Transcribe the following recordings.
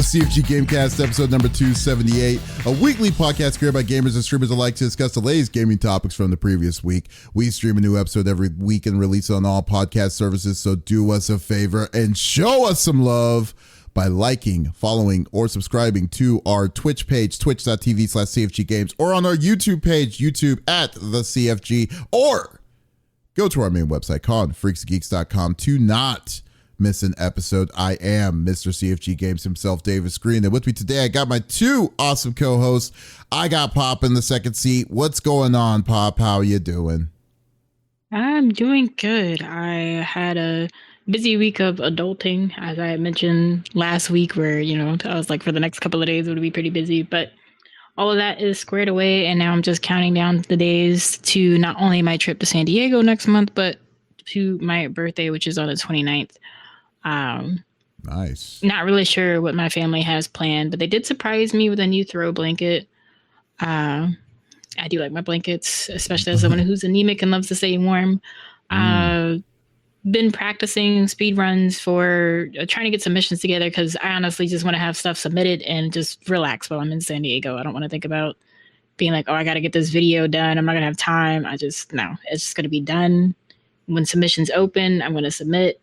to CFG Game Cast, episode number 278, a weekly podcast created by gamers and streamers alike to discuss the latest gaming topics from the previous week. We stream a new episode every week and release it on all podcast services, so do us a favor and show us some love by liking, following, or subscribing to our Twitch page, twitch.tv/CFG Games, or on our YouTube page, YouTube at the CFG, or go to our main website, freaksgeeks.com, to not miss an episode. I am Mr. CFG Games himself, Davis Green, and with me today I got my two awesome co-hosts. I got Pop in the second seat. What's going on, Pop? How you doing? I'm doing good. I had a busy week of adulting, as I mentioned last week, where, I was like, for the next couple of days it would be pretty busy, but all of that is squared away, and now I'm just counting down the days to not only my trip to San Diego next month, but to my birthday, which is on the 29th. Nice. Not really sure what my family has planned, but they did surprise me with a new throw blanket. I do like my blankets, especially as someone who's anemic and loves to stay warm. Been practicing speed runs for trying to get submissions together because I honestly just want to have stuff submitted and just relax while I'm in San Diego. I don't want to think about being like, oh, I got to get this video done. I'm not going to have time. No, it's just going to be done. When submissions open, I'm going to submit.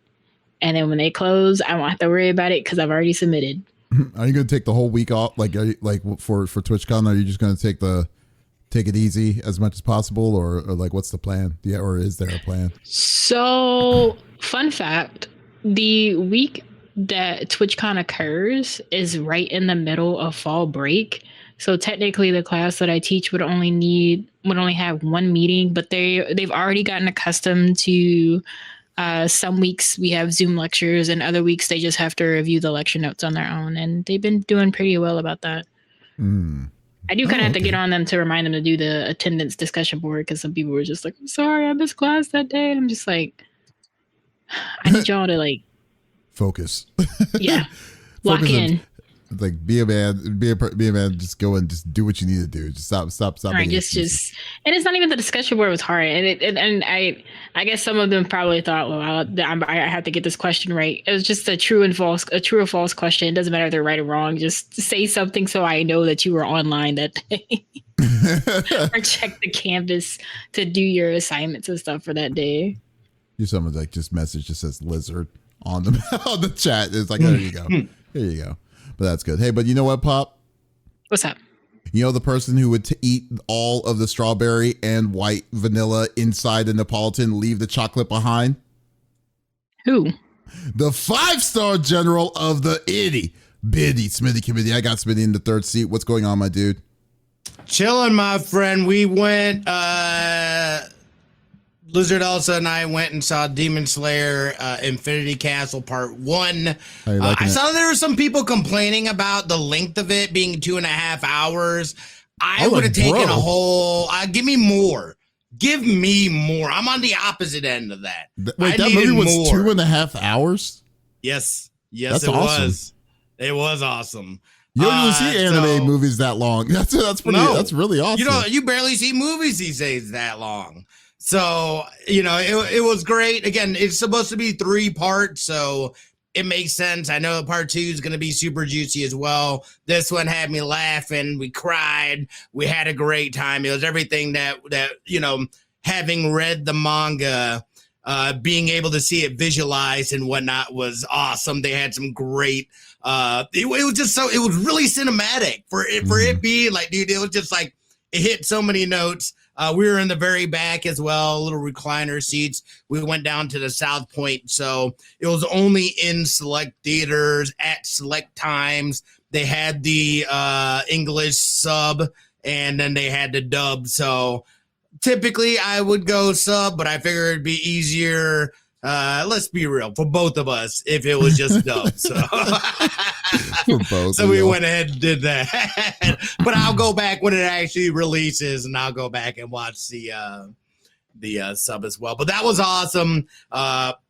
And then when they close, I won't have to worry about it because I've already submitted. Are you going to take the whole week off? Like, for TwitchCon, are you just going to take it easy as much as possible, or like what's the plan? Yeah, or is there a plan? So, fun fact, the week that TwitchCon occurs is right in the middle of fall break. So technically the class that I teach would only have one meeting, but they've already gotten accustomed to some weeks we have Zoom lectures, and other weeks they just have to review the lecture notes on their own, and they've been doing pretty well about that. I do kind of have to get on them to remind them to do the attendance discussion board, because some people were just like, I'm sorry, I missed class that day. And I'm just like, I need y'all to focus. Yeah. Lock in. Like, be a man, be a man, just go and just do what you need to do. Just stop. All right, just, and it's not even the discussion board was hard. And I guess some of them probably thought, well, I have to get this question right. It was just a true or false question. It doesn't matter if they're right or wrong. Just say something so I know that you were online that day. Or check the Canvas to do your assignments and stuff for that day. Someone like just message just says lizard on the chat. It's like, there you go. There you go. But that's good. Hey, but you know what, Pop? What's up? You know the person who would eat all of the strawberry and white vanilla inside the Neapolitan, leave the chocolate behind? Who? The 5-star general of the itty bitty Smitty committee. I got Smitty in the third seat. What's going on, my dude? Chilling, my friend. We went, Lizard Elsa and I went and saw Demon Slayer Infinity Castle Part 1. I saw there were some people complaining about the length of it being 2.5 hours. I would have taken a whole, give me more. Give me more. I'm on the opposite end of that. Wait, that movie was 2.5 hours? Yes, that's it awesome. was. It was awesome. You don't even see anime movies that long. That's really awesome. You barely see movies these days that long. So, it was great. Again, it's supposed to be 3 parts, so it makes sense. I know part 2 is going to be super juicy as well. This one had me laughing. We cried. We had a great time. It was everything that having read the manga, being able to see it visualized and whatnot was awesome. They had some great, it was really cinematic for it being like, dude, it was just like, it hit so many notes. We were in the very back as well, little recliner seats. We went down to the South Point, so it was only in select theaters at select times. They had the English sub, and then they had the dub. So typically I would go sub, but I figured it'd be easier. Let's be real, for both of us, if it was just dub. So, we went ahead and did that. But I'll go back when it actually releases, and I'll go back and watch the sub as well. But that was awesome.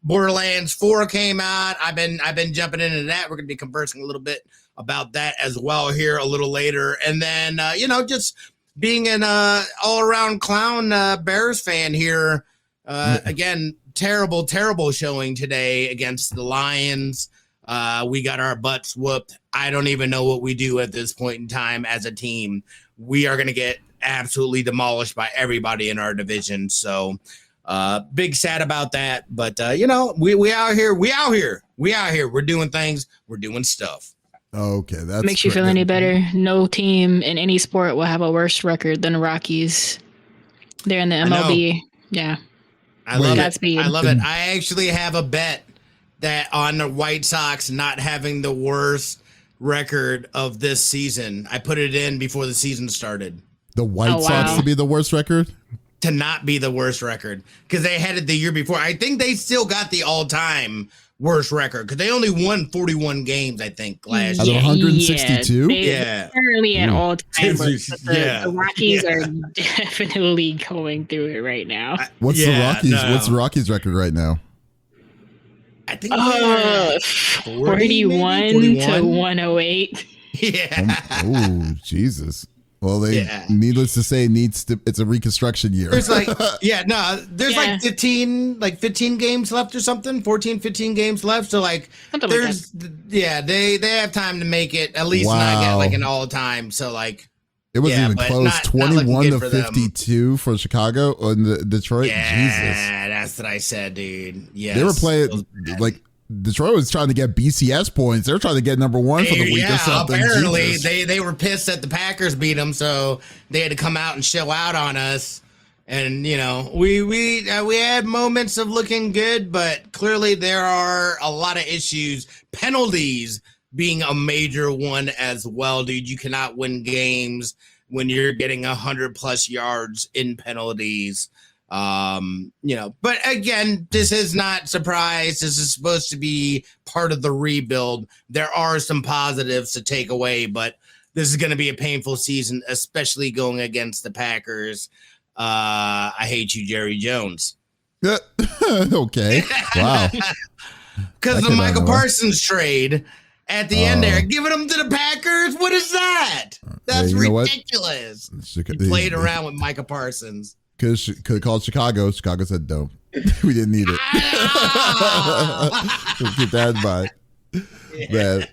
Borderlands 4 came out. I've been jumping into that. We're gonna be conversing a little bit about that as well here a little later. And then just being an all-around clown Bears fan here. Again, terrible showing today against the Lions. We got our butts whooped. I don't even know what we do at this point in time as a team. We are going to get absolutely demolished by everybody in our division. So big sad about that. But, we out here. We're doing things. We're doing stuff. Okay, that makes you feel any better. No team in any sport will have a worse record than the Rockies. They're in the MLB. Yeah. I love it. I actually have a bet that on the White Sox not having the worst record of this season. I put it in before the season started. The White Sox to be the worst record? To not be the worst record. Because they had it the year before. I think they still got the all-time worst record because they only won 41 games, I think, last year. 162? They're currently at all time. The Rockies are definitely going through it right now. What's the Rockies record right now? I think 41 to 108. Yeah. Oh, Jesus. Well, needless to say, it's a reconstruction year. There's like 15 games left or something, 14, 15 games left. So they have time to make it at least not get like an all time. So it wasn't even close. 21 to 52 for Chicago and Detroit. Yeah, Jesus. That's what I said, dude. Yeah, they were playing Detroit was trying to get BCS points. They were trying to get number one for the week or something. Apparently, they were pissed that the Packers beat them, so they had to come out and show out on us. And we had moments of looking good, but clearly there are a lot of issues. Penalties being a major one as well, dude. You cannot win games when you're getting 100+ yards in penalties. But again, this is not surprise. This is supposed to be part of the rebuild. There are some positives to take away, but this is going to be a painful season, especially going against the Packers. I hate you, Jerry Jones. Okay. Wow. Because the Michael Parsons trade at the end there, giving them to the Packers. What is that? That's ridiculous. He played around with Michael Parsons. Could have called Chicago. Chicago said no. We didn't need it. Keep that in mind. Man.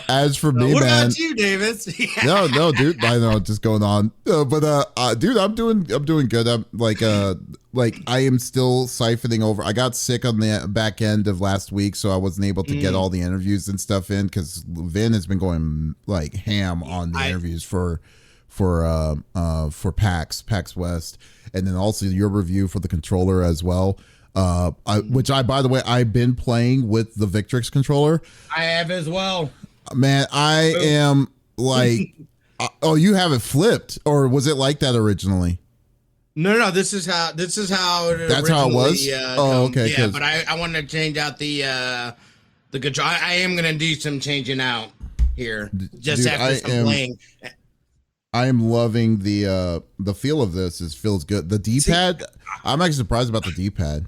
As for me, what man. What about you, Davis? No, dude. I know, just going on. Dude, I'm doing good. I'm I am still siphoning over. I got sick on the back end of last week, so I wasn't able to get all the interviews and stuff in because Vin has been going ham on the interviews for PAX West, and then also your review for the controller as well. By the way, I've been playing with the Victrix controller. I have as well. Man, I am oh, you have it flipped, or was it like that originally? No. This is how. That's how it was. Okay. Yeah, but I want to change out the control. I am gonna do some changing out here just after some playing. I am loving the feel of this. It feels good. The D-pad, I'm actually surprised about the D-pad.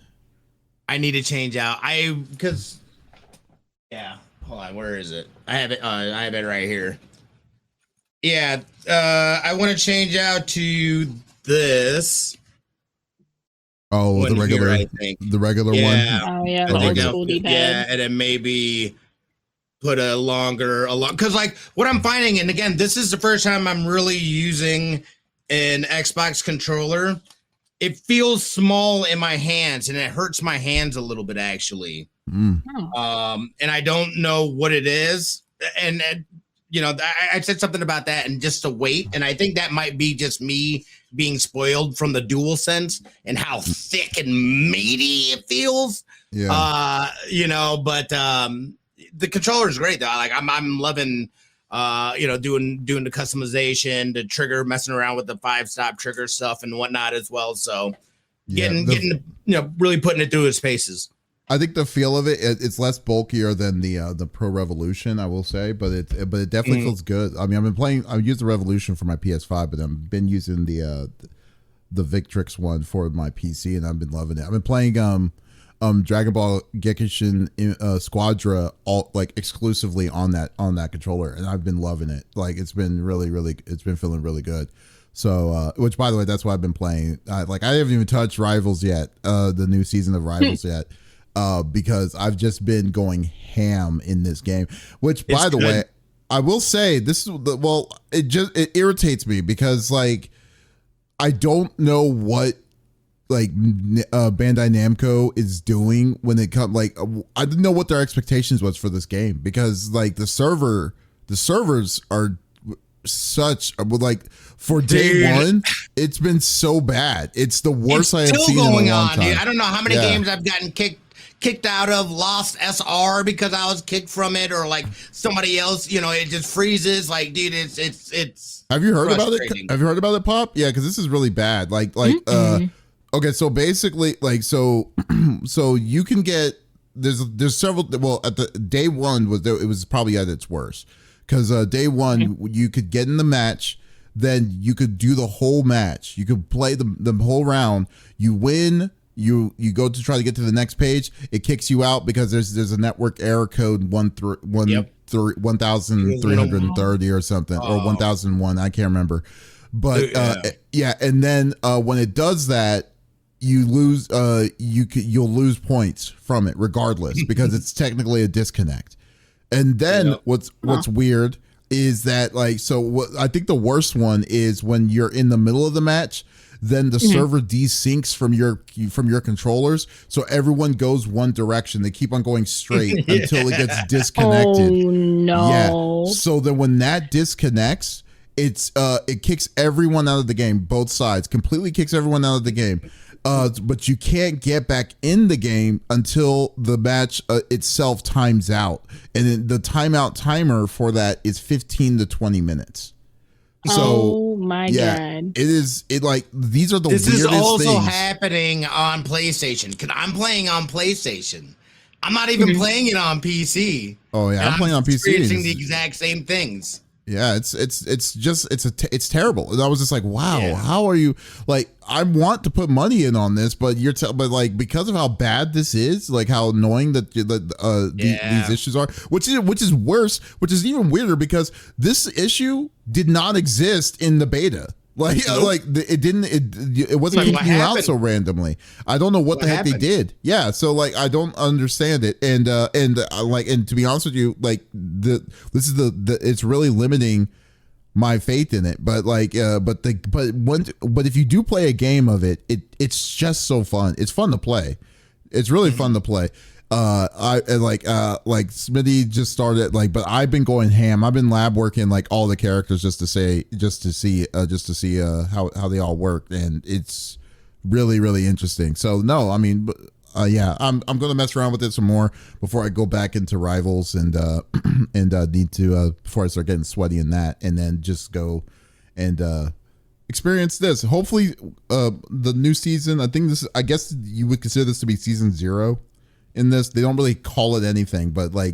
I need to change out. Hold on, where is it? I have it. I have it right here. Yeah, I want to change out to this. Oh, the regular, here, I think. The regular one. Oh yeah, the old school D-pad. Yeah, and then maybe put a longer, because what I'm finding, and again, this is the first time I'm really using an Xbox controller. It feels small in my hands, and it hurts my hands a little bit actually. And I don't know what it is, and I said something about that and just the weight, and I think that might be just me being spoiled from the DualSense and how thick and meaty it feels. Yeah. But the controller is great though. I'm loving doing the customization, the trigger, messing around with the 5-stop trigger stuff and whatnot as well. So getting really putting it through its paces. I think the feel of it's less bulkier than the Pro Revolution, I will say, but it definitely feels good. I mean, I've used the Revolution for my PS5, but I've been using the Victrix one for my PC, and I've been loving it. I've been playing Dragon Ball Gekishin Squadra exclusively on that controller, and I've been loving it. It's been it's been feeling really good. So, which by the way, that's why I've been playing. I haven't even touched Rivals yet, the new season of Rivals yet. because I've just been going ham in this game. Which, by the good. way, I will say this is it irritates me because like I don't know what like Bandai Namco is doing when it comes like I didn't know what their expectations was for this game because like the servers are such like for day one it's been so bad. It's the worst I have seen in a long time. Dude. I don't know how many games I've gotten kicked out of, lost SR because I was kicked from it, or like somebody else, it just freezes. Like, dude, it's have you heard about it? Have you heard about it, Pop? Yeah, because this is really bad. Okay, so basically, like, so you can get there's several. Well, at the day one it was probably at its worst because day one you could get in the match, then you could do the whole match, you could play the whole round, you win. You go to try to get to the next page, it kicks you out because there's a network error code 1330 or something, or 1001, I can't remember. But and then when it does that, you lose you'll lose points from it regardless because it's technically a disconnect. And then what's weird is that like I think the worst one is when you're in the middle of the match, then the server desyncs from your controllers, so everyone goes one direction. They keep on going straight until it gets disconnected. Oh no! Yeah. So then when that disconnects, it kicks everyone out of the game. Both sides completely kicks everyone out of the game. But you can't get back in the game until the match itself times out, and then the timeout timer for that is 15 to 20 minutes. So, oh my god! These are the weirdest things. This is also happening on PlayStation because I'm playing on PlayStation. I'm not even playing it on PC. Oh yeah, I'm playing on PC. Experiencing the exact same things. Yeah, it's terrible. And I was just like, wow, how are you? Like, I want to put money in on this, but but like because of how bad this is, like how annoying that these issues are, which is worse, which is even weirder because this issue did not exist in the beta. Like, it wasn't kicking you out so randomly. I don't know what the heck they did. Yeah, so like I don't understand it, and to be honest with you, like it's really limiting my faith in it. But like, but if you do play a game of it, it's just so fun. It's fun to play. It's really fun to play. Like Smitty just started but I've been going ham. I've been lab working like all the characters just to see how they all work, and it's really, really interesting. So no, I mean, I'm gonna mess around with it some more before I go back into Rivals and need to before I start getting sweaty in that, and then just go and experience this. Hopefully, the new season. I guess you would consider this to be season 0. In this, they don't really call it anything, but they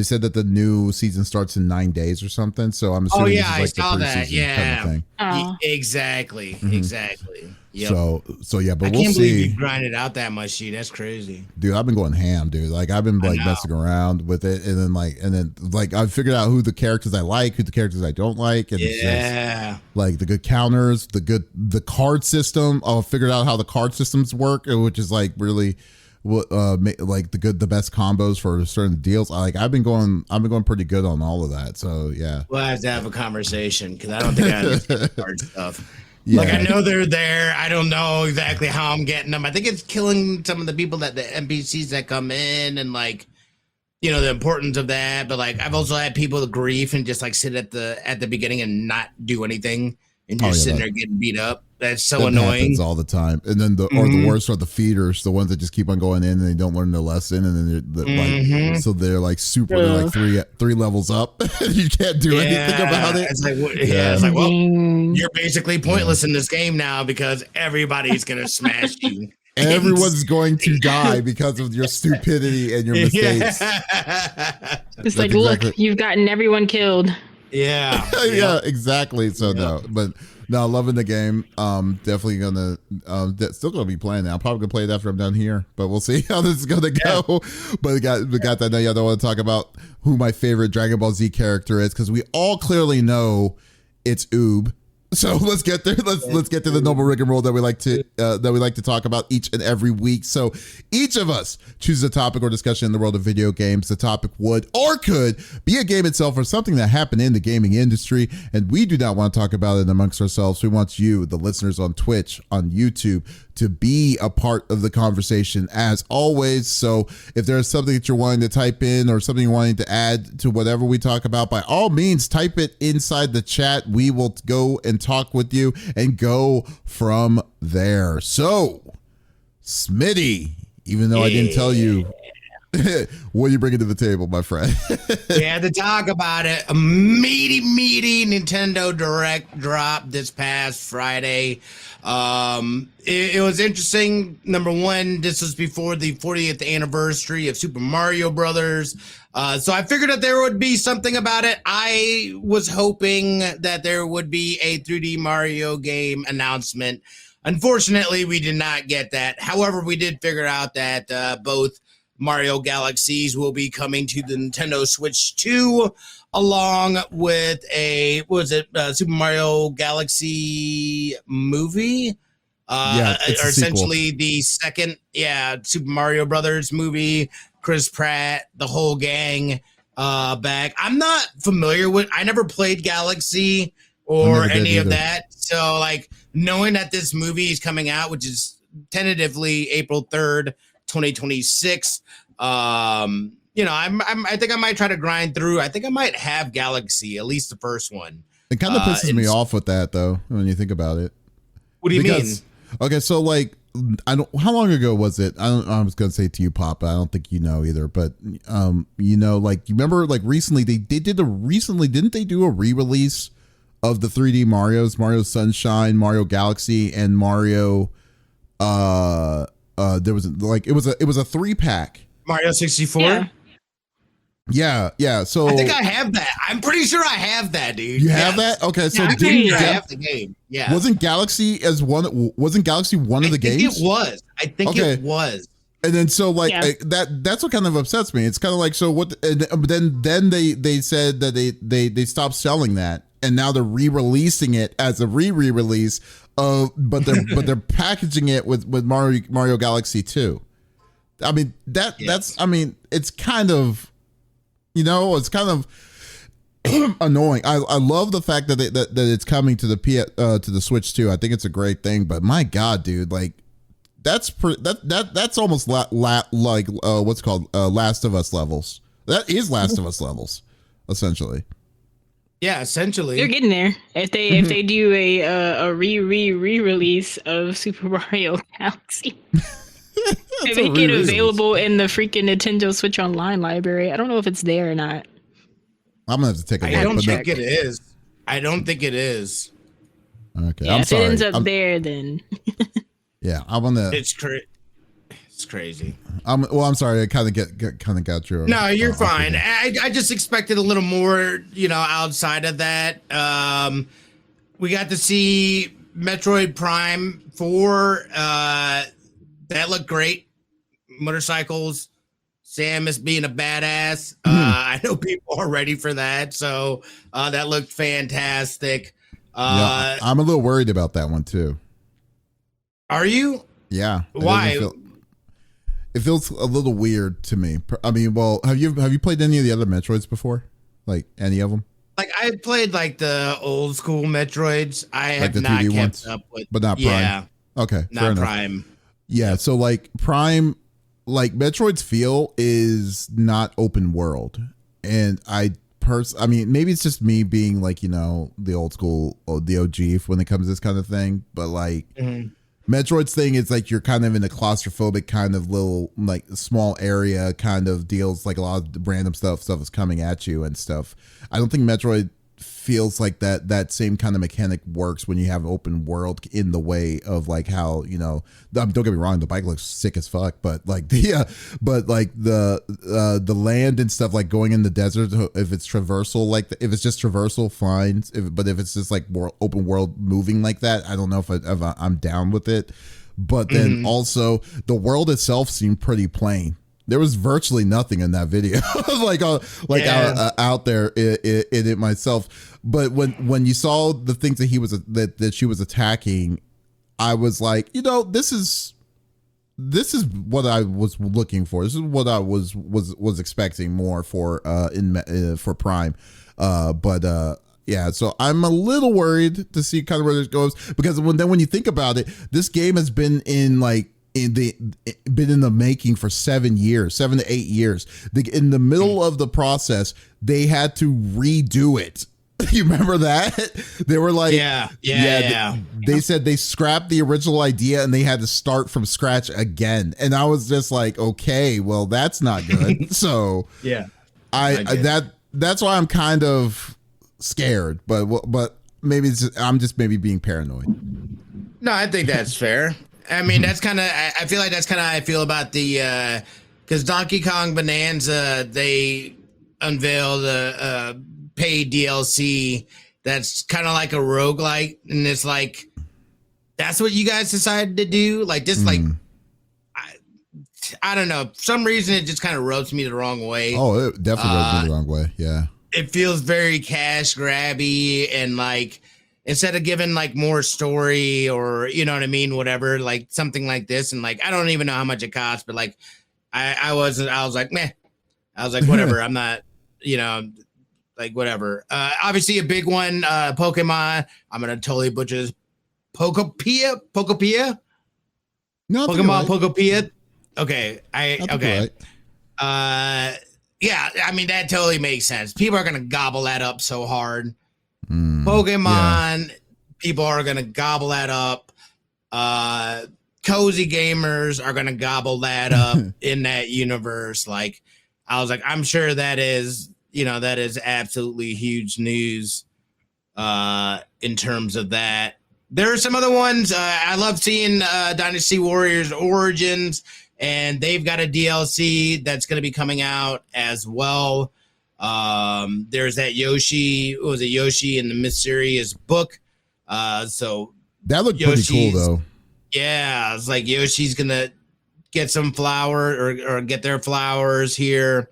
said that the new season starts in 9 days or something. So I'm assuming this is like I saw that. Kind of thing. Exactly. Yep. So yeah, but I we'll can't see. believe you grinded out that much, dude. That's crazy, dude. I've been going ham, dude. Like I've been like messing around with it, and then I figured out who the characters I like, who the characters I don't like, and it's just, like the good counters, the card system. I figured out how the card systems work, which is like really what like the best combos for certain deals. I've been going pretty good on all of that. So yeah, we'll have to have a conversation because I don't think I understand the card stuff. Yeah. Like I know they're there. I don't know exactly how I'm getting them. I think it's killing some of the people the NPCs that come in, and like, the importance of that. But like, I've also had people grief and just like sit at the beginning and not do anything, and just sitting there getting beat up. That's so annoying. Happens all the time. And then the worst are the feeders, the ones that just keep on going in and they don't learn their lesson, and then they're like super. They're like three levels up. You can't do anything about it. It's like it's like, well, you're basically pointless in this game now because everybody's gonna smash you. Everyone's going to die because of your stupidity and your mistakes. It's like, look, you've gotten everyone killed. Yeah. Yeah, exactly. So no, loving the game. Definitely gonna still gonna be playing it. I'm probably gonna play it after I'm done here, but we'll see how this is gonna go. But we got that. Now y'all don't want to talk about who my favorite Dragon Ball Z character is because we all clearly know it's Oob. So let's get there. Let's get to the noble rigmarole that we like to talk about each and every week. So each of us chooses a topic or discussion in the world of video games. The topic would or could be a game itself or something that happened in the gaming industry, and we do not want to talk about it amongst ourselves. We want you, the listeners on Twitch, on YouTube, to be a part of the conversation as always. So if there's something that you're wanting to type in or something you're wanting to add to whatever we talk about, by all means, type it inside the chat. We will go and talk with you and go from there. So, Smitty, even though I didn't tell you, what are you bringing to the table, my friend? We had to talk about it. A meaty Nintendo Direct drop this past Friday. It was interesting. Number one, this was before the 40th anniversary of Super Mario Brothers. So I figured that there would be something about it. I was hoping that there would be a 3D Mario game announcement. Unfortunately, we did not get that. However, we did figure out that both Mario Galaxies will be coming to the Nintendo Switch 2, along with Super Mario Galaxy movie. It's or a essentially the second, Super Mario Brothers movie. Chris Pratt, the whole gang back. I'm not familiar with. I never played Galaxy or any of that. So, like, knowing that this movie is coming out, which is tentatively April 3rd, 2026. I think I might try to grind through. I think I might have Galaxy, at least the first one. It kind of pisses me off with that, though, when you think about it. What do you mean? Okay, so like, how long ago was it? I was gonna say to you, Papa. I don't think you know either, but like, you remember, like, recently didn't they do a re-release of the 3D Marios, Mario Sunshine, Mario Galaxy, and Mario? There was like it was a 3-pack. Mario 64. Yeah. So I think I have that. I'm pretty sure I have that, dude. You have that? Okay, so I have the game. Yeah. Wasn't Galaxy one of the games? It was. I think it was. And then so like that's what kind of upsets me. It's kind of like, so what? And then they said that they stopped selling that, and now they're re-releasing it as a re-release but they're packaging it with Mario Galaxy 2. I mean it's kind of, it's kind of annoying. I love the fact that that it's coming to the Switch 2. I think it's a great thing, but my God, dude, like that's almost like what's called Last of Us levels. That is Last of Us levels, essentially. Yeah, essentially. They're getting there. If they do a re-release of Super Mario Galaxy. They make it available in the freaking Nintendo Switch Online library. I don't know if it's there or not. I'm gonna have to take a look. I don't think it is. I don't think it is. Okay, yeah, I'm sorry. If it ends up there, then yeah, I'm gonna. It's crazy. I'm sorry. I kind of got your. No, you're fine. I just expected a little more, outside of that. We got to see Metroid Prime 4. That looked great. Motorcycles. Samus being a badass. I know people are ready for that. So that looked fantastic. I'm a little worried about that one too. Are you? Yeah. Why? It feels a little weird to me. I mean, well, have you played any of the other Metroids before? Like any of them? Like, I played like the old school Metroids. I have not kept up with, but not Prime. Yeah. Okay. Not Prime. Yeah. So like Prime, like Metroid's feel is not open world, and I mean, maybe it's just me being like, the old school, the OG when it comes to this kind of thing, but like. Mm-hmm. Metroid's thing is like you're kind of in a claustrophobic kind of little, like, small area kind of deals, like a lot of random stuff is coming at you and stuff. I don't think Metroid feels like that same kind of mechanic works when you have open world in the way of like how, don't get me wrong, the bike looks sick as fuck, but like the land and stuff, like going in the desert, if it's traversal, like if it's just traversal, fine. But if it's just like more open world moving like that, I don't know if I'm down with it. But then also the world itself seemed pretty plain. There was virtually nothing in that video, out there in it myself. But when you saw the things that that she was attacking, I was like, this is what I was looking for. This is what I was expecting more for for Prime. Yeah, so I'm a little worried to see kind of where this goes, because when you think about it, this game has been in the making for 7 to 8 years. In the middle of the process, they had to redo it. You remember that? They were like, yeah. They said they scrapped the original idea and they had to start from scratch again. And I was just like, okay, well, that's not good. So yeah, that's why I'm kind of scared, but maybe I'm just being paranoid. No, I think that's fair. I mean, that's kind of, I feel like that's kind of how I feel about the, because Donkey Kong Bonanza, they unveiled a paid DLC that's kind of like a roguelike, and it's like, that's what you guys decided to do? Like, this, like, I don't know. For some reason, it just kind of rubs me the wrong way. Oh, it definitely rubs me the wrong way, yeah. It feels very cash grabby, and like, instead of giving like more story or, you know what I mean, whatever, like something like this. And like, I don't even know how much it costs, but like, I was like, meh. I was like, whatever. I'm not, like whatever. Obviously a big one, Pokemon. I'm going to totally butcher this. Pokopia? No, Pokemon Pokopia. Okay. Okay. Right. Yeah. I mean, that totally makes sense. People are going to gobble that up so hard. Pokemon, people are going to gobble that up. Cozy gamers are going to gobble that up in that universe. Like, I was like, I'm sure that is, that is absolutely huge news in terms of that. There are some other ones. I love seeing Dynasty Warriors Origins, and they've got a DLC that's going to be coming out as well. There's that Yoshi. What was it? Yoshi in the Mysterious Book. So that looked pretty cool, though. Yeah, it's like Yoshi's gonna get some flower or get their flowers here.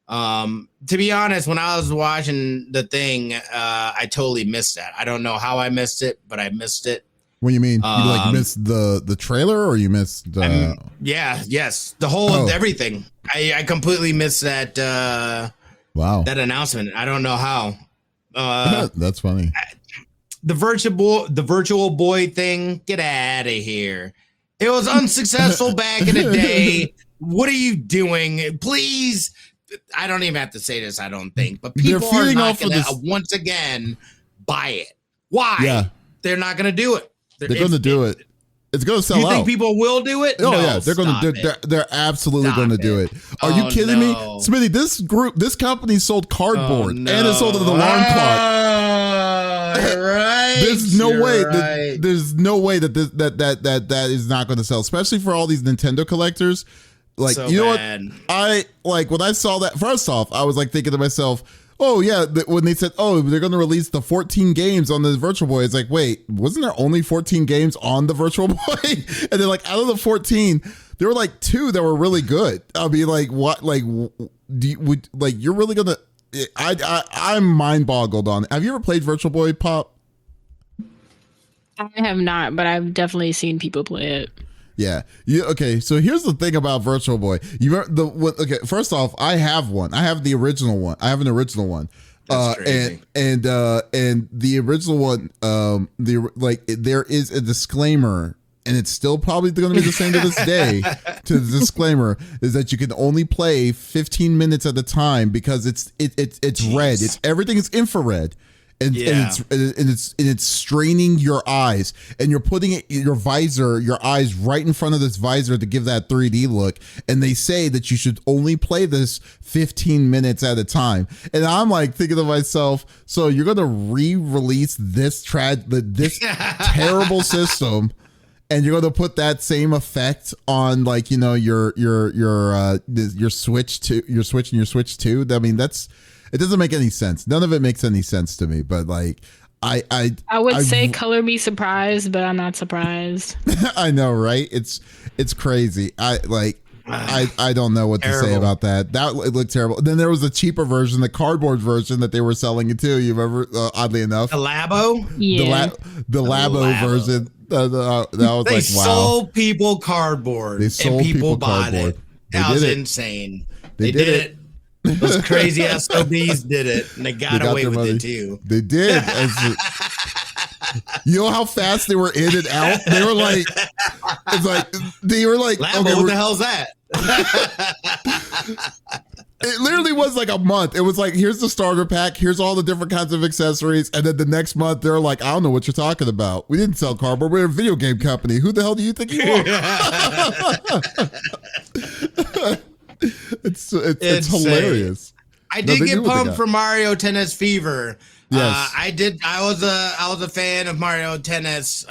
To be honest, when I was watching the thing, I totally missed that. I don't know how I missed it, but I missed it. What do you mean? You missed the trailer, or you missed? Yes, the whole everything. I completely missed that. Wow, that announcement. I don't know how. That's funny. The virtual boy thing. Get out of here. It was unsuccessful back in the day. What are you doing? Please. I don't even have to say this, I don't think, but people are not going to once again buy it. Why? Yeah. They're not going to do it. They're going to do it. It's going to sell out. You think people will do it? Oh, no, yeah, they're going to. They're absolutely going to do it. Are you kidding me, Smitty? This company sold cardboard and it sold an alarm clock. Right. There's no way. Right. There's no way that that is not going to sell, especially for all these Nintendo collectors. Like, so you know bad. What? I like when I saw that. First off, I was like thinking to myself, oh yeah, when they said, oh, they're going to release the 14 games on the Virtual Boy, it's like, wait, wasn't there only 14 games on the Virtual Boy? And then like out of the 14, there were like 2 that were really good. I mean, like what? Like, you're really gonna? I'm mind boggled on it. Have you ever played Virtual Boy, Pop? I have not, but I've definitely seen people play it. Yeah. Okay. So here's the thing about Virtual Boy. Okay. First off, I have one. I have the original one. I have an original one. That's crazy. And the original one, there is a disclaimer, and it's still probably going to be the same to this day. To the disclaimer is that you can only play 15 minutes at a time because it's red. Everything is infrared. And it's straining your eyes, and you're putting your eyes right in front of this visor to give that 3D look. And they say that you should only play this 15 minutes at a time. And I'm like thinking to myself, so you're going to re-release this terrible system, and you're going to put that same effect on like, your Switch 2, your Switch and your Switch 2. I mean, it doesn't make any sense. None of it makes any sense to me. But like, I would say color me surprised, but I'm not surprised. I know, right? It's crazy. I don't know what to say Terrible. about that. It looked terrible. Then there was a cheaper version, the cardboard version that they were selling it too. You remember? Oddly enough, The Labo? Yeah. the Labo Labo. version. That was They like, wow. sold people cardboard. They sold and people people bought cardboard. it. They That was did it. insane. They did it. Those crazy SOBs did it, and they got away their with money. it too. They did. You know how fast they were in and out? They were like, Labo, okay, what the hell's that? it literally was like a month. It was like, here's the starter pack, here's all the different kinds of accessories, and then the next month they're like, I don't know what you're talking about. We didn't sell cardboard. We're a video game company. Who the hell do you think you are? It's hilarious. I No, did they get knew what they pumped got. for Mario Tennis Fever. Yes. I did. I was a fan of Mario Tennis.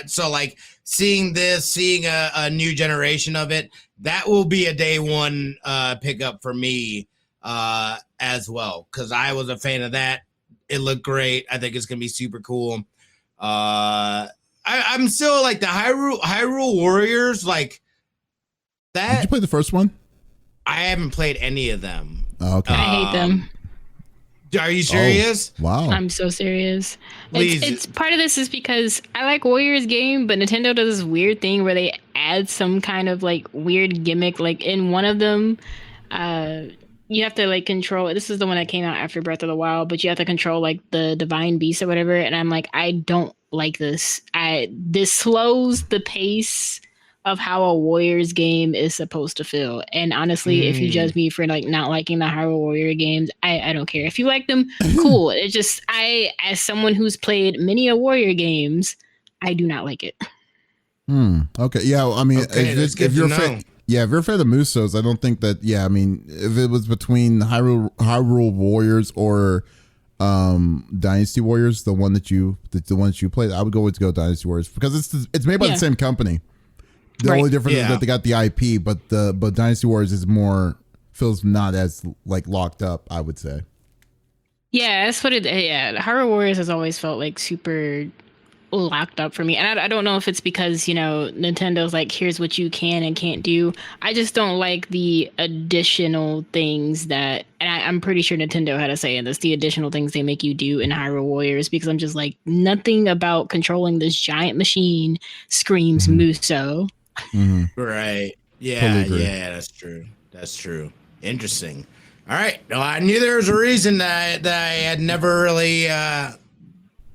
So like seeing a new generation of it, that will be a day one pickup for me as well, because I was a fan of that. It looked great. I think it's gonna be super cool. I'm still like the Hyrule Warriors, like that. Did you play the first one? I haven't played any of them. Oh, okay. I hate them. Are you serious? Wow. I'm so serious. Please. It's part of this is because I like Warriors game, but Nintendo does this weird thing where they add some kind of like weird gimmick. Like in one of them, you have to like control. This is the one that came out after Breath of the Wild, but you have to control like the divine beast or whatever. And I'm like, I don't like this. This slows the pace of how a Warriors game is supposed to feel. And honestly, if you judge me for like not liking the Hyrule Warrior games, I don't care. If you like them, cool. It's just as someone who's played many a Warrior games, I do not like it. Okay. Yeah. I mean, Okay, that's if good you're to a fan, if you're a fan of Musos, I don't think that. Yeah. I mean, if it was between Hyrule Warriors or Dynasty Warriors, the one that you played, I would go Dynasty Warriors because it's made by the same company. The only difference is that they got the IP, but Dynasty Warriors is feels not as like locked up, I would say. Yeah, that's what it. Yeah, Hyrule Warriors has always felt like super locked up for me, and I don't know if it's because Nintendo's like, here's what you can and can't do. I just don't like the additional things that, and I'm pretty sure Nintendo had a say in this. The additional things they make you do in Hyrule Warriors, because I'm just like, nothing about controlling this giant machine screams Muso. Right. Yeah. Totally Yeah. That's true. Interesting. All right. No, I knew there was a reason that I had never really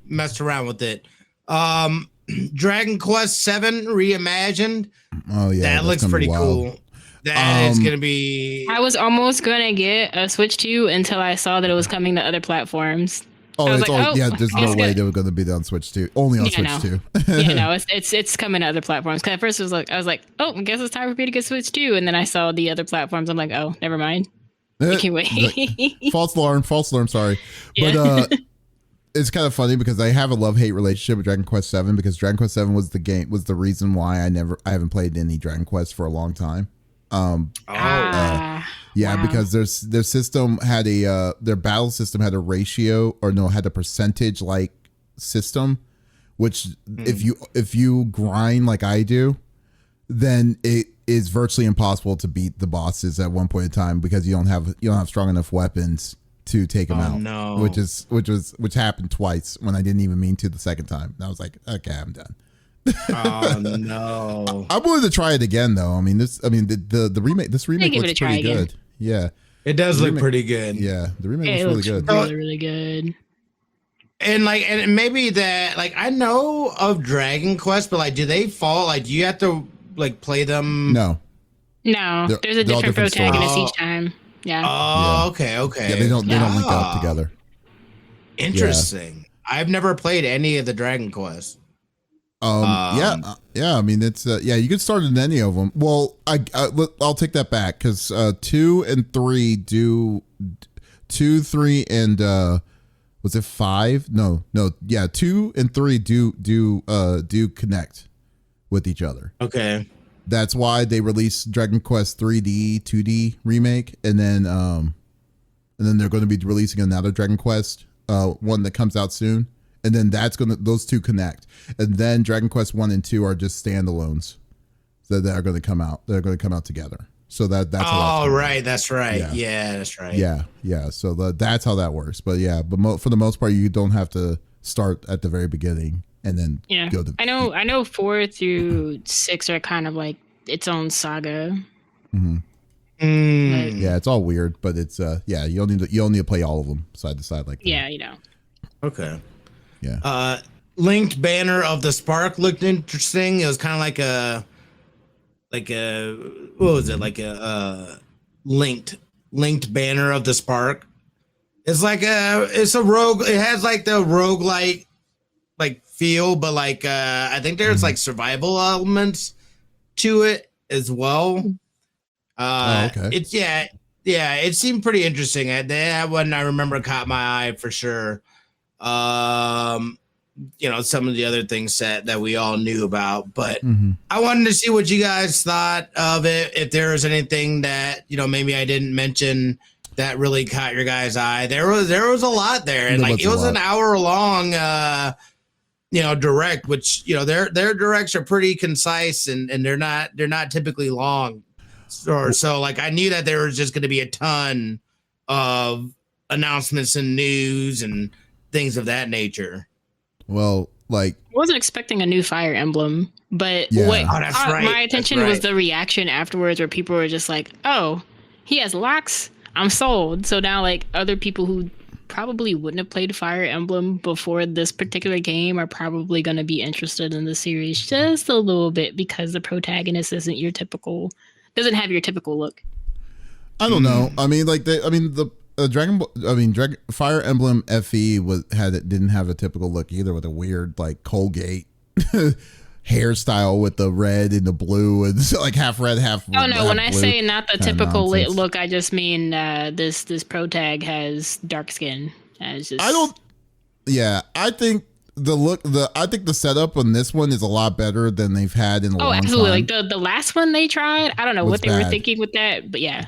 messed around with it. Dragon Quest VII Reimagined. Oh yeah, that looks pretty cool. That is gonna be. I was almost gonna get a Switch 2 until I saw that it was coming to other platforms. Oh, I was it's like, all, yeah. There's no way they were going to be on Switch 2. Only on Switch 2. Yeah, no, it's coming to other platforms. Because at first I was like, oh, I guess it's time for me to get Switch 2, and then I saw the other platforms. I'm like, oh, never mind. I can't wait. False alarm. Sorry, Yeah. but it's kind of funny because I have a love-hate relationship with Dragon Quest VII because Dragon Quest VII was the reason why I haven't played any Dragon Quest for a long time. Yeah, wow. because their system had their battle system had a ratio had a percentage like system, which if you grind like I do, then it is virtually impossible to beat the bosses at one point in time because you don't have strong enough weapons to take them out. No. Which happened twice when I didn't even mean to the second time. And I was like, okay, I'm done. Oh no! I'm willing to try it again though. The remake. This remake looks pretty good. Yeah, it does look pretty good. Yeah, the remake looks really good. Really, really good. And maybe that I know of Dragon Quest, but do they fall? Do you have to play them? No, there's a different protagonist each time. Yeah. Oh, okay. Yeah, they don't link up together. Interesting. Yeah. I've never played any of the Dragon Quest. Yeah. I mean, it's you could start in any of them. Well, I'll take that back because 2 and 3 do 2, 3, and was it 5? No. Yeah, 2 and 3 do connect with each other. Okay. That's why they released Dragon Quest 3D, 2D remake, and then they're going to be releasing another Dragon Quest, one that comes out soon. And then those two connect. And then Dragon Quest 1 and 2 are just standalones. that are going to come out. They're going to come out together. So that's how right. That's right. Yeah, that's right. Yeah. So that's how that works. But for the most part, you don't have to start at the very beginning and then go to. I know 4 through 6 are kind of like its own saga. Mm-hmm. Yeah, it's all weird, but it's you don't need to play all of them side to side like that. Yeah, you know. Okay. Yeah. Linked banner of the Spark looked interesting. It was kind of like a what was it? Like a linked banner of the Spark. It's a rogue. It has like the roguelike like feel, but like I think there's like survival elements to it as well. Okay. It seemed pretty interesting. That one I remember caught my eye for sure. Some of the other things that we all knew about, but I wanted to see what you guys thought of it. If there was anything that, maybe I didn't mention that really caught your guys' eye. There was a lot there, and it was an hour long, direct, which, their directs are pretty concise and they're not typically long. So like, I knew that there was just going to be a ton of announcements and news and things of that nature. Well, like, I wasn't expecting a new Fire Emblem, but what caught my attention was the reaction afterwards, where people were just like, "Oh, he has locks. I'm sold." So now, like, other people who probably wouldn't have played Fire Emblem before this particular game are probably going to be interested in the series just a little bit, because the protagonist doesn't have your typical look. I don't know. I mean, like, Fire Emblem FE didn't have a typical look either, with a weird like Colgate hairstyle with the red and the blue and like half red, half. Oh no! Half when I blue, say not the typical lit look, I just mean this pro tag has dark skin. I think the setup on this one is a lot better than they've had in a long time. Oh, absolutely! Like the last one they tried, I don't know what they were thinking with that, but yeah.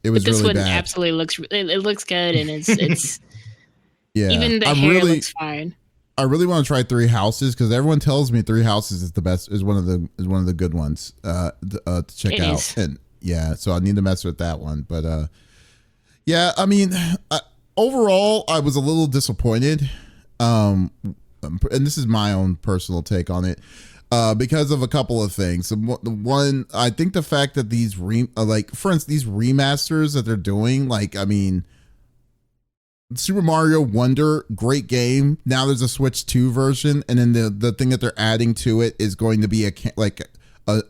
It was this really one bad. Absolutely looks good, and it's yeah. Even the hair looks fine. I really want to try Three Houses, because everyone tells me Three Houses is the best, is one of the good ones to check out. And yeah, so I need to mess with that one. But I mean, overall, I was a little disappointed. And this is my own personal take on it. Because of a couple of things. One, I think the fact that these for instance, these remasters that they're doing, like, I mean, Super Mario Wonder, great game. Now there's a Switch 2 version, and then the thing that they're adding to it is going to be a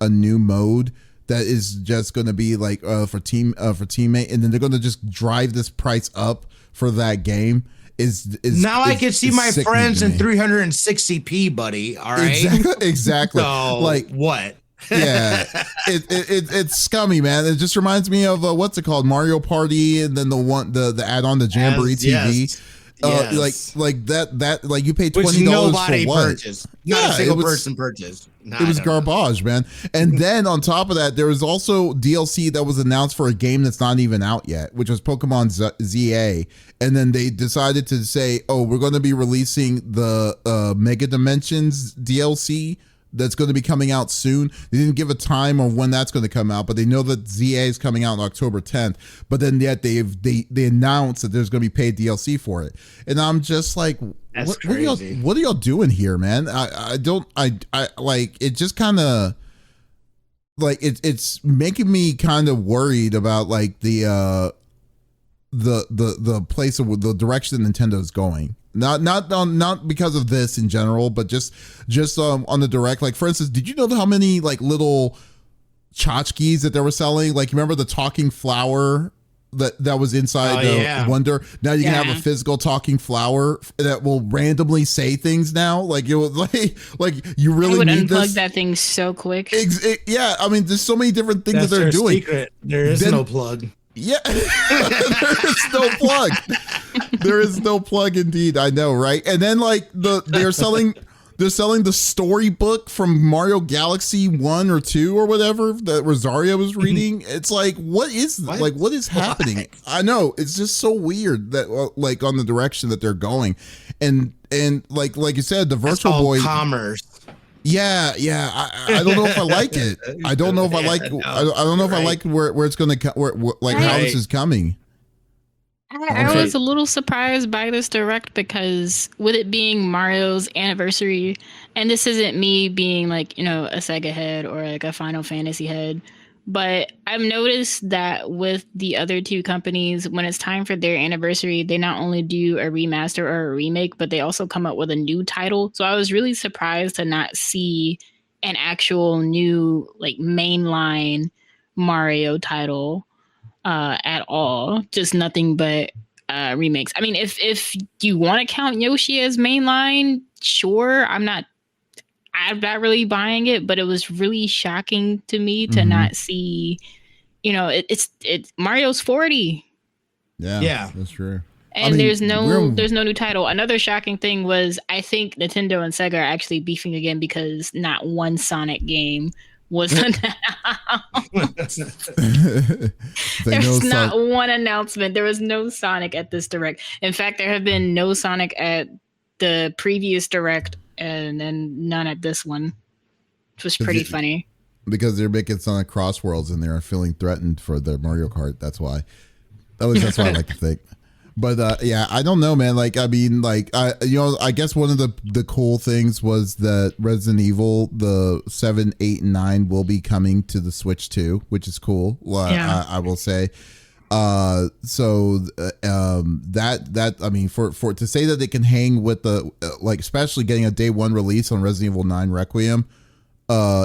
new mode that is just going to be like for teammate, and then they're going to just drive this price up for that game. I can see my friends in 360p, buddy. All right, exactly. So, like what? Yeah, it's scummy, man. It just reminds me of what's it called, Mario Party, and then the add-on to Jamboree TV. Yes. Like that like you pay $20 for what? Purchased. Not a single person purchased. It was garbage, man. And then on top of that, there was also DLC that was announced for a game that's not even out yet, which was Pokemon ZA. And then they decided to say, "Oh, we're going to be releasing the Mega Dimensions DLC that's going to be coming out soon." They didn't give a time on when that's going to come out, but they know that ZA is coming out on October 10th. But then yet they announced that there's going to be paid DLC for it, and I'm just like, what are y'all doing here, man? I like it. Just kind of like it's making me kind of worried about like the place of the direction Nintendo's going. Not because of this in general, but just on the direct. Like, for instance, did you know how many like little tchotchkes that they were selling? Like, you remember the talking flower that was inside the Wonder? Now you can have a physical talking flower that will randomly say things now. Like, it was like you really would need unplug that thing so quick. Yeah, I mean, there's so many different things that they're doing. Secret. There is no plug. Yeah, there is no plug. There is no plug, indeed. I know, right? And then like they're selling the storybook from Mario Galaxy 1 or 2 or whatever that Rosario was reading. It's like, what is happening? I know, it's just so weird that like on the direction that they're going, and like you said, the Virtual Boy commerce. Yeah, I don't know if I like it. I don't know if I like. I don't know if I like where it's going to like how this is coming. I was a little surprised by this direct because with it being Mario's anniversary, and this isn't me being like, you know, a Sega head or like a Final Fantasy head, but I've noticed that with the other two companies, when it's time for their anniversary, they not only do a remaster or a remake, but they also come up with a new title. So I was really surprised to not see an actual new like mainline Mario title at all. Just nothing but remakes. I mean, if you want to count Yoshi as mainline, sure. I'm not really buying it, but it was really shocking to me to not see. You know, it's Mario's 40. Yeah, that's true. And I mean, there's no new title. Another shocking thing was I think Nintendo and Sega are actually beefing again because not one Sonic game was announced. There's not one announcement. There was no Sonic at this direct. In fact, there have been no Sonic at the previous direct and then none at this one, which was pretty funny. Because they're making Sonic Crossworlds and they're feeling threatened for their Mario Kart. That's why. At least that's what I like to think. But yeah, I don't know, man. Like, I mean, like, I guess one of the cool things was that Resident Evil, the 7, 8, and 9 will be coming to the Switch too, which is cool. I will say. So that I mean, for to say that they can hang with the like, especially getting a day one release on Resident Evil 9 Requiem.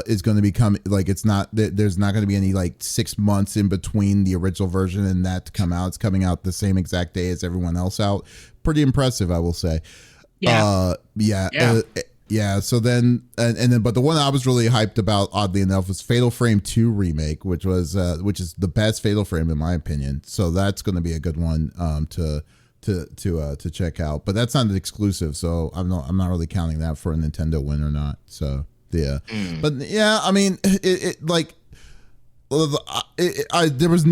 Is going to become like it's not there's not going to be any like 6 months in between the original version and that to come out. It's coming out the same exact day as everyone else out. Pretty impressive, I will say. Yeah. So then and then but the one I was really hyped about, oddly enough, was Fatal Frame 2 remake, which is the best Fatal Frame in my opinion. So that's going to be a good one to check out. But that's not an exclusive, so I'm not really counting that for a Nintendo win or not. So. Yeah, but yeah, I mean, there was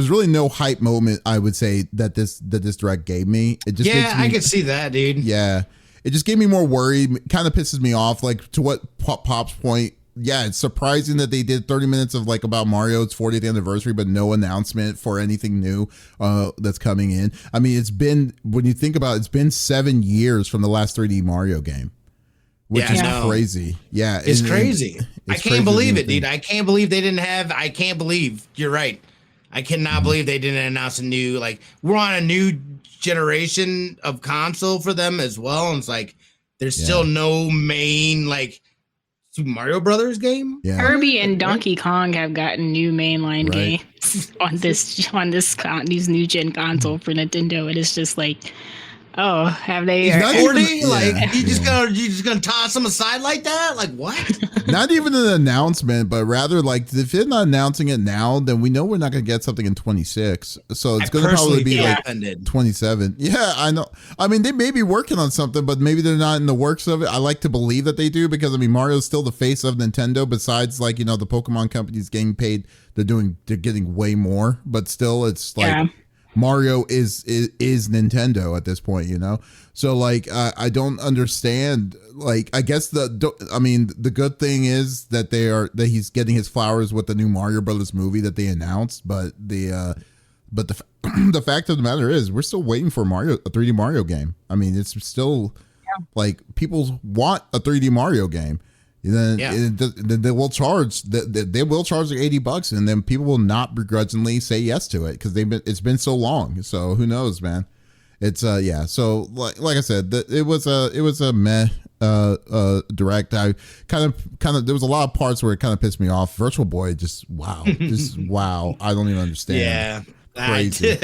really no hype moment, I would say, that this direct gave me. It just I could see that, dude. Yeah, it just gave me more worry. Kind of pisses me off. Like, to what Pop's point, yeah, it's surprising that they did 30 minutes of like about Mario's 40th anniversary, but no announcement for anything new that's coming in. I mean, when you think about it, it's been 7 years from the last 3D Mario game. Which is crazy. Yeah. It's crazy. I can't believe it, dude. I can't believe you're right. I cannot believe they didn't announce a new, like, we're on a new generation of console for them as well. And it's like, there's still no main, like, Super Mario Brothers game. Yeah. Kirby and Donkey Kong have gotten new mainline games on these new gen console for Nintendo. It is just like, oh, have they? You just gonna toss them aside like that? Like what? Not even an announcement, but rather like if they're not announcing it now, then we know we're not gonna get something in 26. So it's gonna probably be like 27. Yeah, I know. I mean, they may be working on something, but maybe they're not in the works of it. I like to believe that they do because I mean, Mario's still the face of Nintendo. Besides, like, you know, the Pokemon companies getting paid, they're getting way more, but still, it's like. Yeah. Mario is Nintendo at this point, you know? So like, I don't understand. Like, I guess the good thing is that he's getting his flowers with the new Mario Brothers movie that they announced. But the fact of the matter is we're still waiting for a 3D Mario game. I mean, it's still like people want a 3D Mario game. Then they will charge like $80, and then people will not begrudgingly say yes to it because it's been so long. So who knows, man? It's So like I said, it was a meh direct. I kind of there was a lot of parts where it kind of pissed me off. Virtual Boy, just wow. I don't even understand. Yeah, crazy.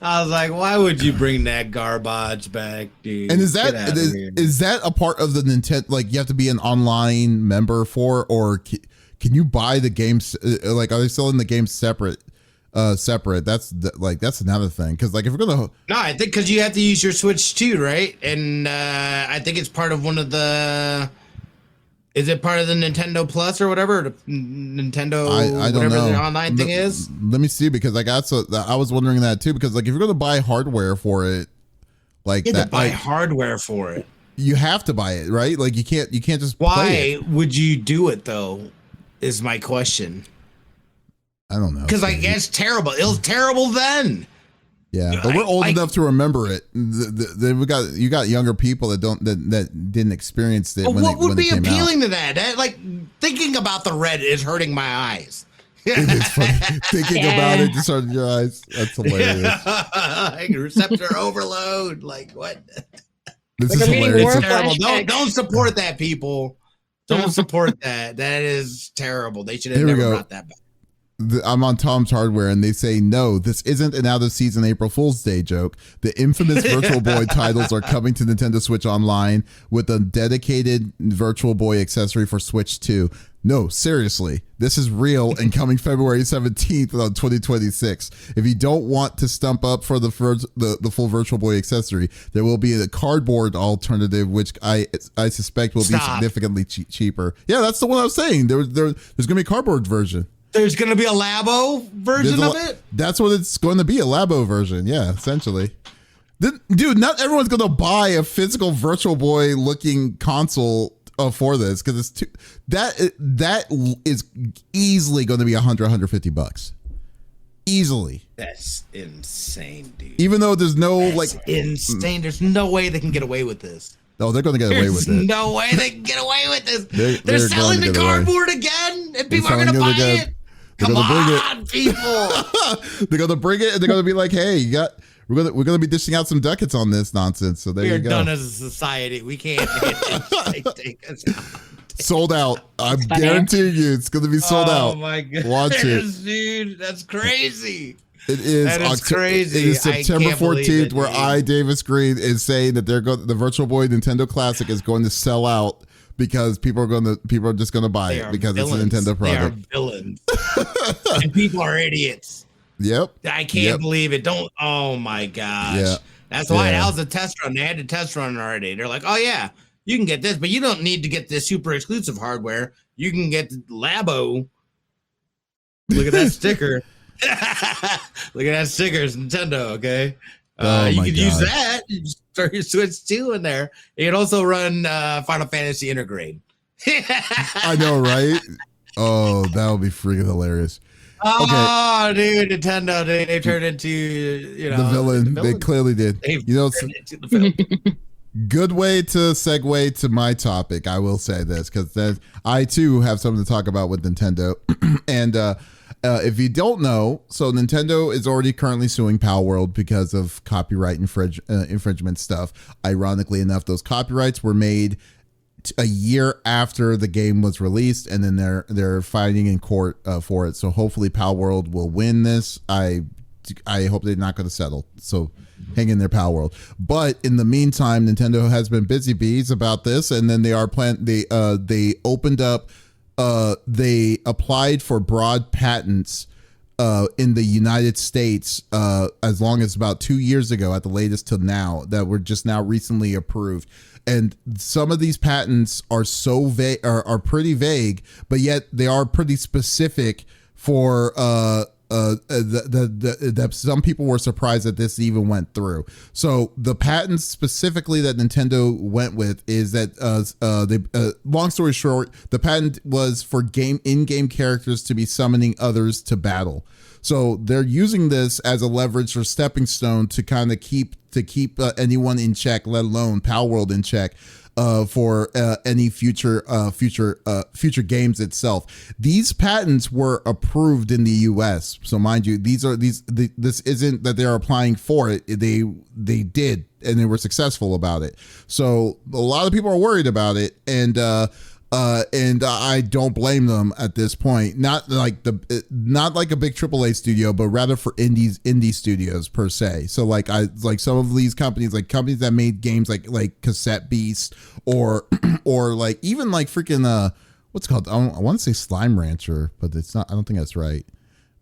I was like, why would you bring that garbage back, dude? And is that a part of the Nintendo? Like, you have to be an online member or can you buy the games? Like, are they selling the games separate? That's another thing. Because like, if we're gonna, no, I think because you have to use your Switch too, right? And I think it's part of one of the. Is it part of the Nintendo Plus or whatever? Nintendo, I don't know. The online thing is? Let me see, because I was wondering that too, because like if you're going to buy hardware for it, like you have to buy hardware for it. You have to buy it, right? Like you can't just play Why it. would you do it though? Is my question. I don't know. Because I guess terrible. It was terrible then. Yeah, but we're old enough to remember it. You got younger people that didn't experience it. But what would be appealing to to that? Like thinking about the red is hurting my eyes. It is funny. Thinking about it just hurting your eyes. That's hilarious. Like receptor overload. Like what? This Like is I'm getting hilarious. more Terrible. Don't support that, people. Don't support that. That is terrible. They should have Here we never go. brought that back. I'm on Tom's Hardware and they say, no, this isn't an out of season April Fool's Day joke. The infamous Virtual Boy titles are coming to Nintendo Switch Online with a dedicated Virtual Boy accessory for Switch 2. No, seriously, this is real and coming February 17th of 2026. If you don't want to stump up for the full Virtual Boy accessory, there will be a cardboard alternative, which I suspect will be significantly cheaper. Yeah, that's the one I was saying. There's going to be a cardboard version. There's going to be a Labo version of it? That's what it's going to be, a Labo version. Yeah, essentially. Dude, not everyone's going to buy a physical Virtual Boy looking console for this because it's that is easily going to be $100-$150 easily. That's insane, dude. Even though there's no insane. There's no way they can get away with this. No, they're going to get away with it. There's no way they can get away with this. They're selling the cardboard again, and people are going to buy it. Come on, people. They're going to bring it, and they're going to be like, "Hey, we're going to be dishing out some ducats on this nonsense." So there you go. We're done as a society. We can't take us out. Sold out. I'm guaranteeing you, it's going to be sold out. Oh my god! Watch it, dude. That's crazy. It is. That is crazy. It is September 14th, where Davis Green is saying that the Virtual Boy Nintendo Classic is going to sell out because people are just going to buy it because villains. It's a Nintendo product. They are villains, and people are idiots. Yep. I can't believe it. Don't. Oh my gosh. Yeah. That's why that was a test run. They had to test run already. They're like, oh yeah, you can get this, but you don't need to get this super exclusive hardware. You can get the Labo. Look at that sticker. Look at that sticker. It's Nintendo. Okay. You can use that. You just throw your Switch 2 in there. You can also run Final Fantasy Intergrade. I know, right? Oh, that would be freaking hilarious. Oh, dude, Nintendo, they turned into, the villain. They clearly did. Good way to segue to my topic. I will say this because I too have something to talk about with Nintendo. And if you don't know, so Nintendo is already currently suing Palworld because of copyright infringement stuff. Ironically enough, those copyrights were made a year after the game was released, and then they're fighting in court for it. So hopefully Palworld will win this. I hope they're not going to settle. So hang in there, Palworld. But in the meantime, Nintendo has been busy bees about this, and then they opened up. They applied for broad patents in the United States as long as about 2 years ago at the latest till now that were just now recently approved. And some of these patents are so vague, are pretty vague, but yet they are pretty specific for that some people were surprised that this even went through. So the patents specifically that Nintendo went with is that long story short, the patent was for in-game characters to be summoning others to battle. So they're using this as a leverage or stepping stone to kind of keep anyone in check, let alone Palworld in check, for any future games itself. These patents were approved in the U.S. So mind you, this isn't that they're applying for it. They did, and they were successful about it. So a lot of people are worried about it, and I don't blame them at this point. Not like a big AAA studio, but rather for indie studios per se. So like some of these companies that made games like Cassette Beast or like even like freaking what's it called? I want to say Slime Rancher, but it's not. I don't think that's right.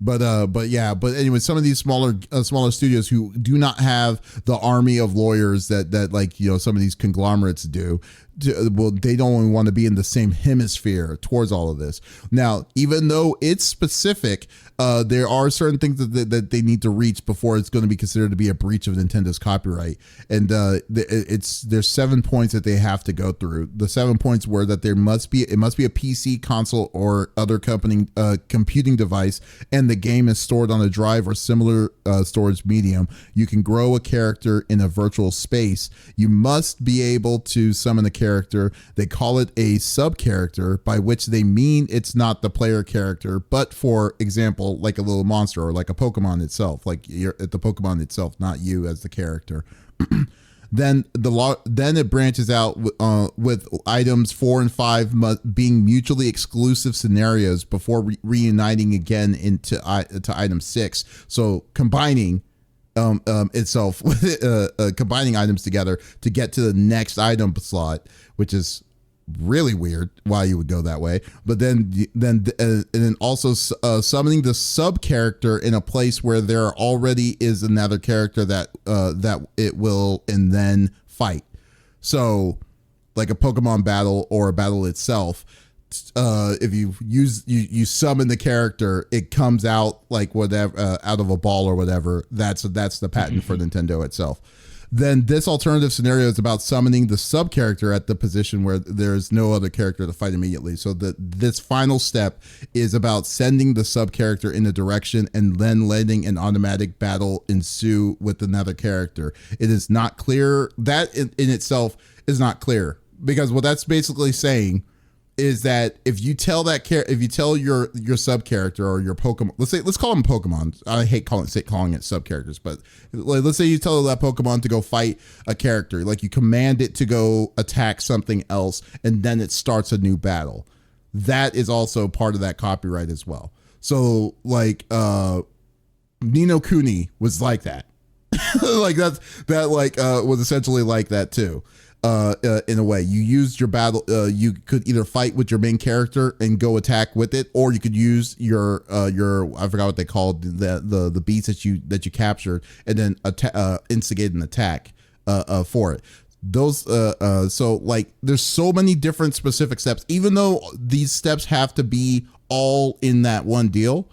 But anyway, some of these smaller studios who do not have the army of lawyers that like, you know, some of these conglomerates do, they don't only want to be in the same hemisphere towards all of this. Now, even though it's specific, there are certain things that they need to reach before it's going to be considered to be a breach of Nintendo's copyright. And there's 7 points that they have to go through. The 7 points were that it must be a PC, console, or other computing device, and the game is stored on a drive or similar storage medium. You can grow a character in a virtual space. You must be able to summon a character. They call it a sub character, by which they mean it's not the player character, but for example, like a little monster or like a Pokemon itself, like you're at the Pokemon itself, not you as the character. Then it branches out with items 4 and 5 being mutually exclusive scenarios before reuniting again to item 6. So combining itself with combining items together to get to the next item slot, which is really weird why you would go that way. But then also summoning the sub character in a place where there already is another character that it will and then fight. So like a Pokemon battle or a battle itself, if you summon the character, it comes out like whatever out of a ball or whatever. That's the patent for Nintendo itself. Then this alternative scenario is about summoning the sub character at the position where there's no other character to fight immediately. So this final step is about sending the sub character in a direction and then letting an automatic battle ensue with another character. It is not clear. That in itself is not clear, because what that's basically saying is that if you tell your sub character or your Pokemon, let's call them Pokemon. I hate calling it sub characters, but let's say you tell that Pokemon to go fight a character, like you command it to go attack something else, and then it starts a new battle. That is also part of that copyright as well. So like Ni no Kuni was like that. Like that was essentially like that too. In a way, you used your battle. You could either fight with your main character and go attack with it, or you could use your I forgot what they called the beast that you captured, and then instigate an attack for it. Those so like there's so many different specific steps. Even though these steps have to be all in that one deal,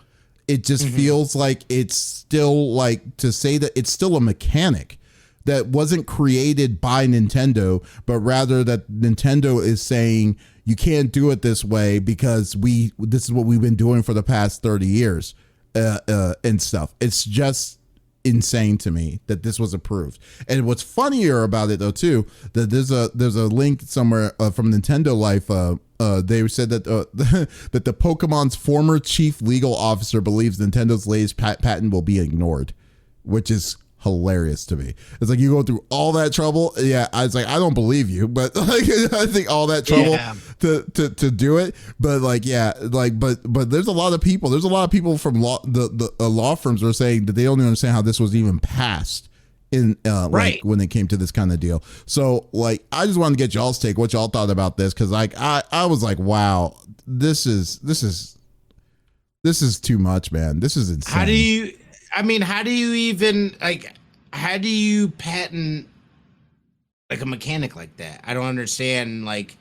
it just feels like it's still like to say that it's still a mechanic that wasn't created by Nintendo, but rather that Nintendo is saying you can't do it this way because this is what we've been doing for the past 30 years and stuff. It's just insane to me that this was approved. And what's funnier about it though too, that there's a link somewhere from Nintendo Life. They said that that the Pokemon's former chief legal officer believes Nintendo's latest patent will be ignored, which is hilarious to me. It's like you go through all that trouble. Yeah, I was like, I don't believe you, but like I think all that trouble to do it. But like, yeah, like, but there's a lot of people. There's a lot of people from the law firms are saying that they don't even understand how this was even passed in like when it came to this kind of deal. So like, I just wanted to get y'all's take, what y'all thought about this, because like I was like, wow, this is too much, man. This is insane. How do you even like? How do you patent like a mechanic like that? I don't understand. Like,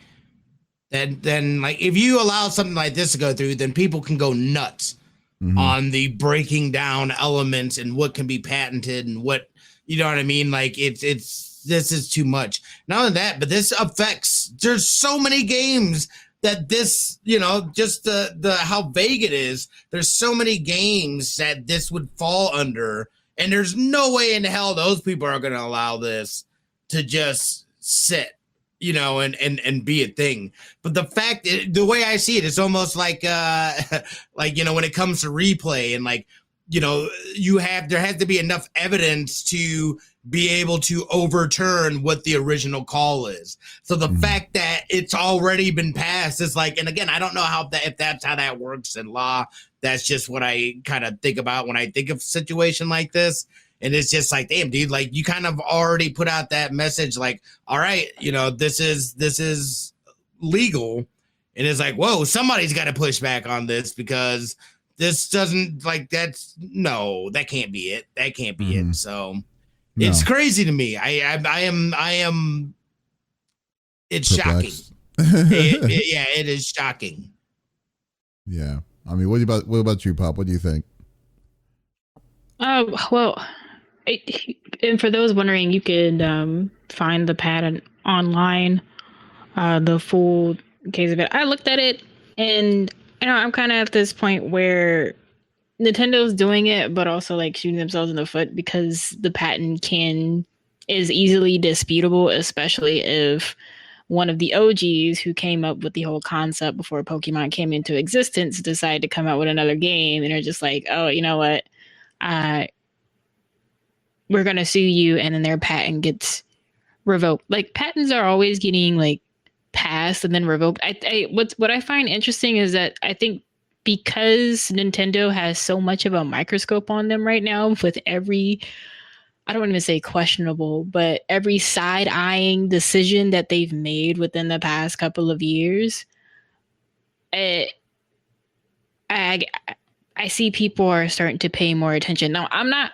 then like if you allow something like this to go through, then people can go nuts on the breaking down elements and what can be patented and what, you know what I mean? Like this is too much. Not only that, but this affects. There's so many games that this, you know, just the how vague it is. There's so many games that this would fall under, and there's no way in hell those people are going to allow this to just sit, you know, and be a thing. But the fact, the way I see it, it's almost like like, you know, when it comes to replay and like, you know, there has to be enough evidence to be able to overturn what the original call is. So the fact that it's already been passed is like, and again, I don't know if that's how that works in law. That's just what I kind of think about when I think of a situation like this. And it's just like, damn, dude, like you kind of already put out that message, like, all right, you know, this is legal. And it's like, whoa, somebody's got to push back on this, because this doesn't like that can't be it. That can't be it. So it's crazy to me. I am It's shocking. Yeah, it is shocking. Yeah. I mean, what about you, Pop? What do you think? Well, and for those wondering, you could find the patent online, the full case of it. I looked at it, and I'm kind of at this point where Nintendo's doing it, but also like shooting themselves in the foot because the patent is easily disputable, especially if one of the OGs who came up with the whole concept before Pokemon came into existence decided to come out with another game, and they're just like, oh, you know what? We're gonna sue you, and then their patent gets revoked. Like patents are always getting like passed and then revoked. What I find interesting is that I think because Nintendo has so much of a microscope on them right now with every, I don't want to say questionable, but every side-eyeing decision that they've made within the past couple of years, I see people are starting to pay more attention. Now, I'm not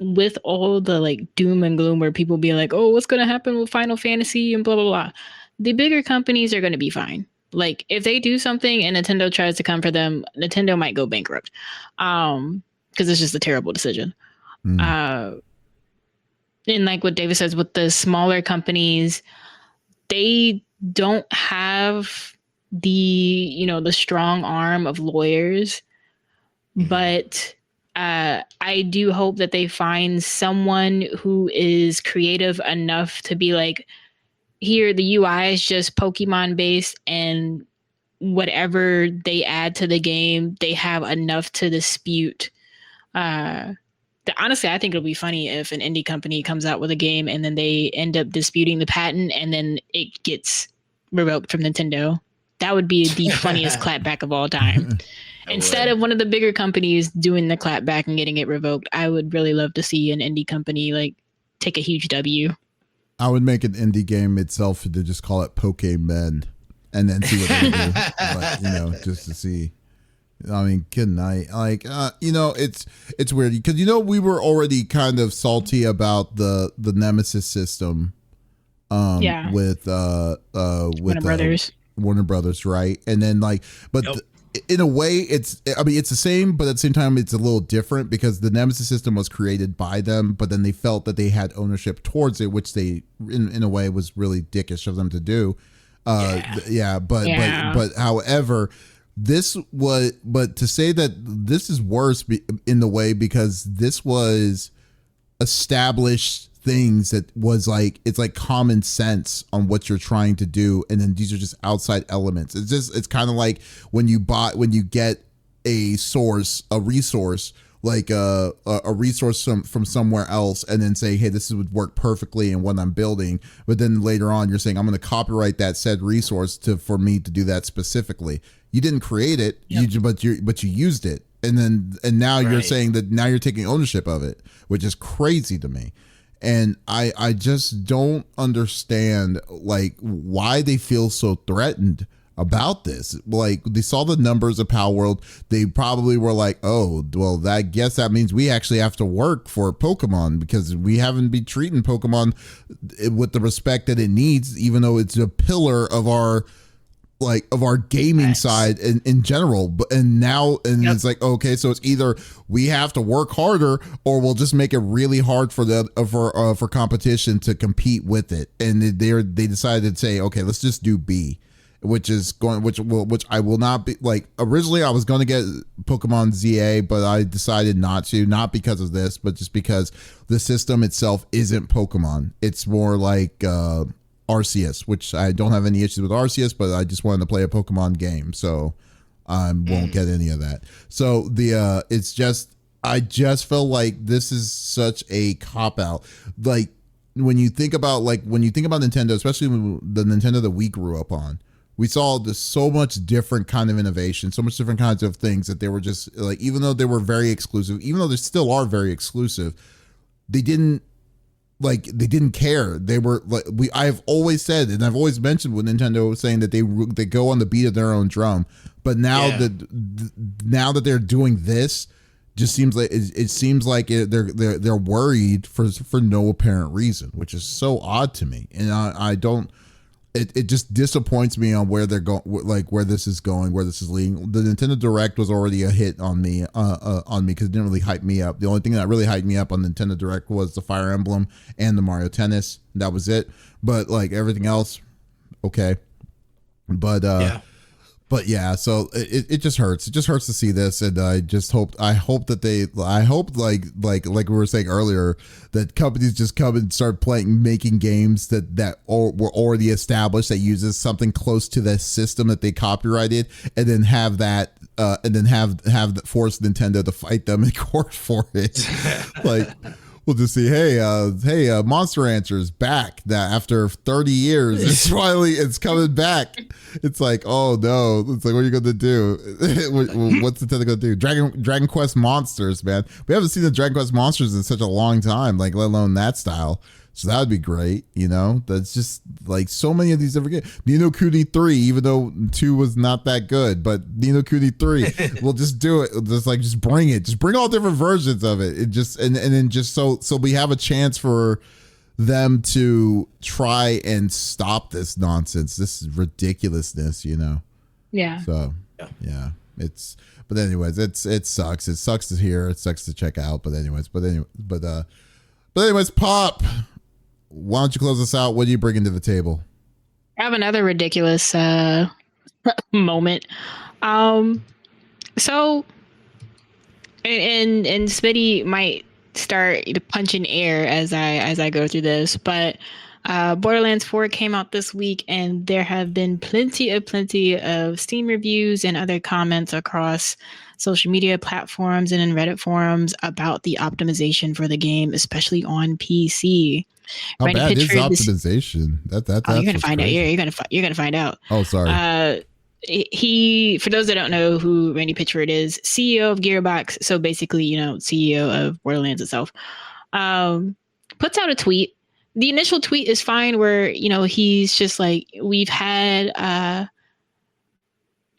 with all the like doom and gloom where people be like, oh, what's going to happen with Final Fantasy and blah, blah, blah. The bigger companies are going to be fine. Like if they do something and Nintendo tries to come for them, Nintendo might go bankrupt. Because it's just a terrible decision. And like what David says with the smaller companies, they don't have the, the strong arm of lawyers. But I do hope that they find someone who is creative enough to be like, here, the UI is just Pokemon based, and whatever they add to the game, they have enough to dispute. Honestly, I think it'll be funny if an indie company comes out with a game and then they end up disputing the patent and then it gets revoked from Nintendo. That would be the funniest clapback of all time. Instead of one of the bigger companies doing the clapback and getting it revoked, I would really love to see an indie company like take a huge W. I would make an indie game itself to just call it Pokemon and then see what they do. But, just to see. I mean, good night. Like, it's weird because, we were already kind of salty about the Nemesis system with Warner Brothers. Warner Brothers, right? And then in a way, it's the same, but at the same time, it's a little different because the Nemesis system was created by them, but then they felt that they had ownership towards it, which they, in a way, was really dickish of them to do. But however, but to say that this is worse in the way because this was established things that was like, it's like common sense on what you're trying to do, and then these are just outside elements. It's kind of like when you get a resource like a resource from somewhere else, and then say, hey, this would work perfectly in what I'm building, but then later on you're saying I'm going to copyright that said resource for me to do that specifically. You didn't create it, but you used it, and now you're saying that now you're taking ownership of it, which is crazy to me. And I just don't understand like why they feel so threatened about this. Like they saw the numbers of Power World. They probably were like, oh, well, that means we actually have to work for Pokemon because we haven't been treating Pokemon with the respect that it needs, even though it's a pillar of our gaming side in general. It's like, okay, so it's either we have to work harder or we'll just make it really hard for competition to compete with it. And they decided to say, okay, let's just do B, which I will not be like. Originally I was going to get Pokemon ZA, but I decided not to, not because of this, but just because the system itself isn't Pokemon. It's more like Arceus, which I don't have any issues with Arceus, but I just wanted to play a Pokemon game, so I won't get any of that. So I just feel like this is such a cop out. Like when you think about Nintendo, especially the Nintendo that we grew up on, we saw this so much different kind of innovation, so much different kinds of things that they were just like, even though they were very exclusive, even though they still are very exclusive, they didn't care. They were like, I've always said, and I've always mentioned with Nintendo saying that they go on the beat of their own drum. But now that they're doing this, just seems like they're worried for no apparent reason, which is so odd to me. And I don't. it just disappoints me on where they're going, like where this is going, where this is leading. The Nintendo Direct was already a hit on me, because it didn't really hype me up. The only thing that really hyped me up on Nintendo Direct was the Fire Emblem and the Mario Tennis. That was it. But like everything else, okay. But But yeah, so it just hurts. It just hurts to see this, and I hope like we were saying earlier, that companies just come and start making games that were already established, that uses something close to the system that they copyrighted, and then have force Nintendo to fight them in court for it. Like, we'll just see, hey, Monster Rancher is back. That after 30 years, it's coming back. It's like, oh no, it's like, what are you gonna do? What's Nintendo gonna do? Dragon Quest Monsters, man. We haven't seen the Dragon Quest Monsters in such a long time, like let alone that style. So that would be great, That's just like so many of these different games. Ni no Kuni 3, even though 2 was not that good, but Ni no Kuni 3, we'll just do it. Just bring it. Just bring all different versions of it. It just and then just so we have a chance for them to try and stop this nonsense, this ridiculousness, Yeah. So yeah, but anyways, it sucks. It sucks to hear. It sucks to check out. But anyways, Pop, why don't you close us out? What do you bring into the table? I have another ridiculous moment. So, and Smitty might start punching air as I go through this, but Borderlands 4 came out this week, and there have been plenty of Steam reviews and other comments across social media platforms and in Reddit forums about the optimization for the game, especially on PC. How bad is optimization? You're gonna find out. You're gonna find out. Oh, sorry. He, for those that don't know who Randy Pitchford is, CEO of Gearbox, so basically, CEO of Borderlands itself, puts out a tweet. The initial tweet is fine, where he's just like, we've had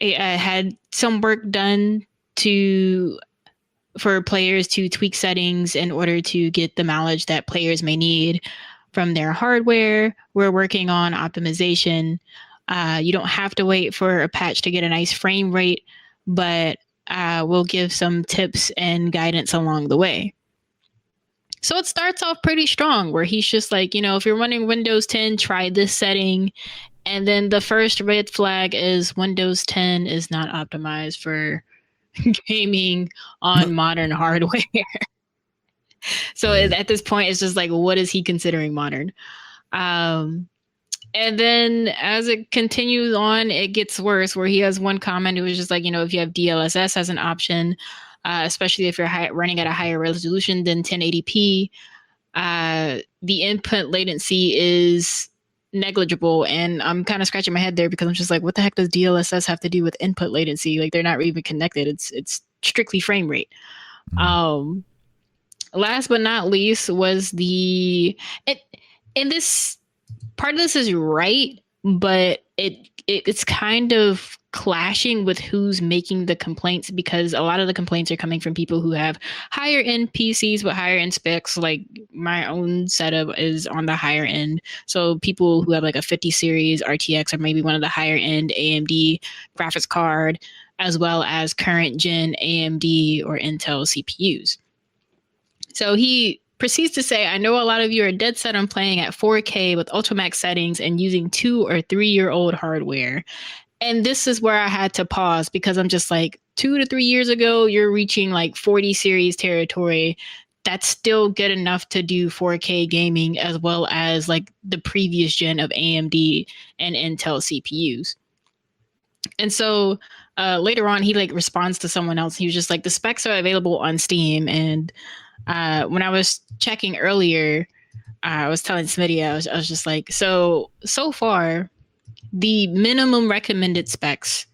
had some work done for players to tweak settings in order to get the mileage that players may need from their hardware. We're working on optimization. You don't have to wait for a patch to get a nice frame rate, but we'll give some tips and guidance along the way. So it starts off pretty strong, where he's just like, if you're running Windows 10, try this setting. And then the first red flag is Windows 10 is not optimized for gaming on modern hardware. So at this point, it's just like, what is he considering modern? And then as it continues on, it gets worse, where he has one comment who was just like, if you have DLSS as an option, especially if you're running at a higher resolution than 1080p, the input latency is negligible. And I'm kind of scratching my head there, because I'm just like, what the heck does DLSS have to do with input latency? Like, they're not even connected. It's strictly frame rate. Mm-hmm. Last but not least was and this part of this is right, but it's kind of clashing with who's making the complaints, because a lot of the complaints are coming from people who have higher end PCs with higher end specs. Like, my own setup is on the higher end. So people who have like a 50 series RTX, or maybe one of the higher end AMD graphics card, as well as current gen AMD or Intel CPUs. So he proceeds to say, I know a lot of you are dead set on playing at 4K with Ultramax settings and using 2 or 3 year old hardware. And this is where I had to pause, because I'm just like, 2 to 3 years ago, you're reaching like 40 series territory. That's still good enough to do 4K gaming, as well as like the previous gen of AMD and Intel CPUs. And so later on, he like responds to someone else. He was just like, the specs are available on Steam. And when I was checking earlier, I was telling Smitty, I was just like, so far, the minimum recommended specs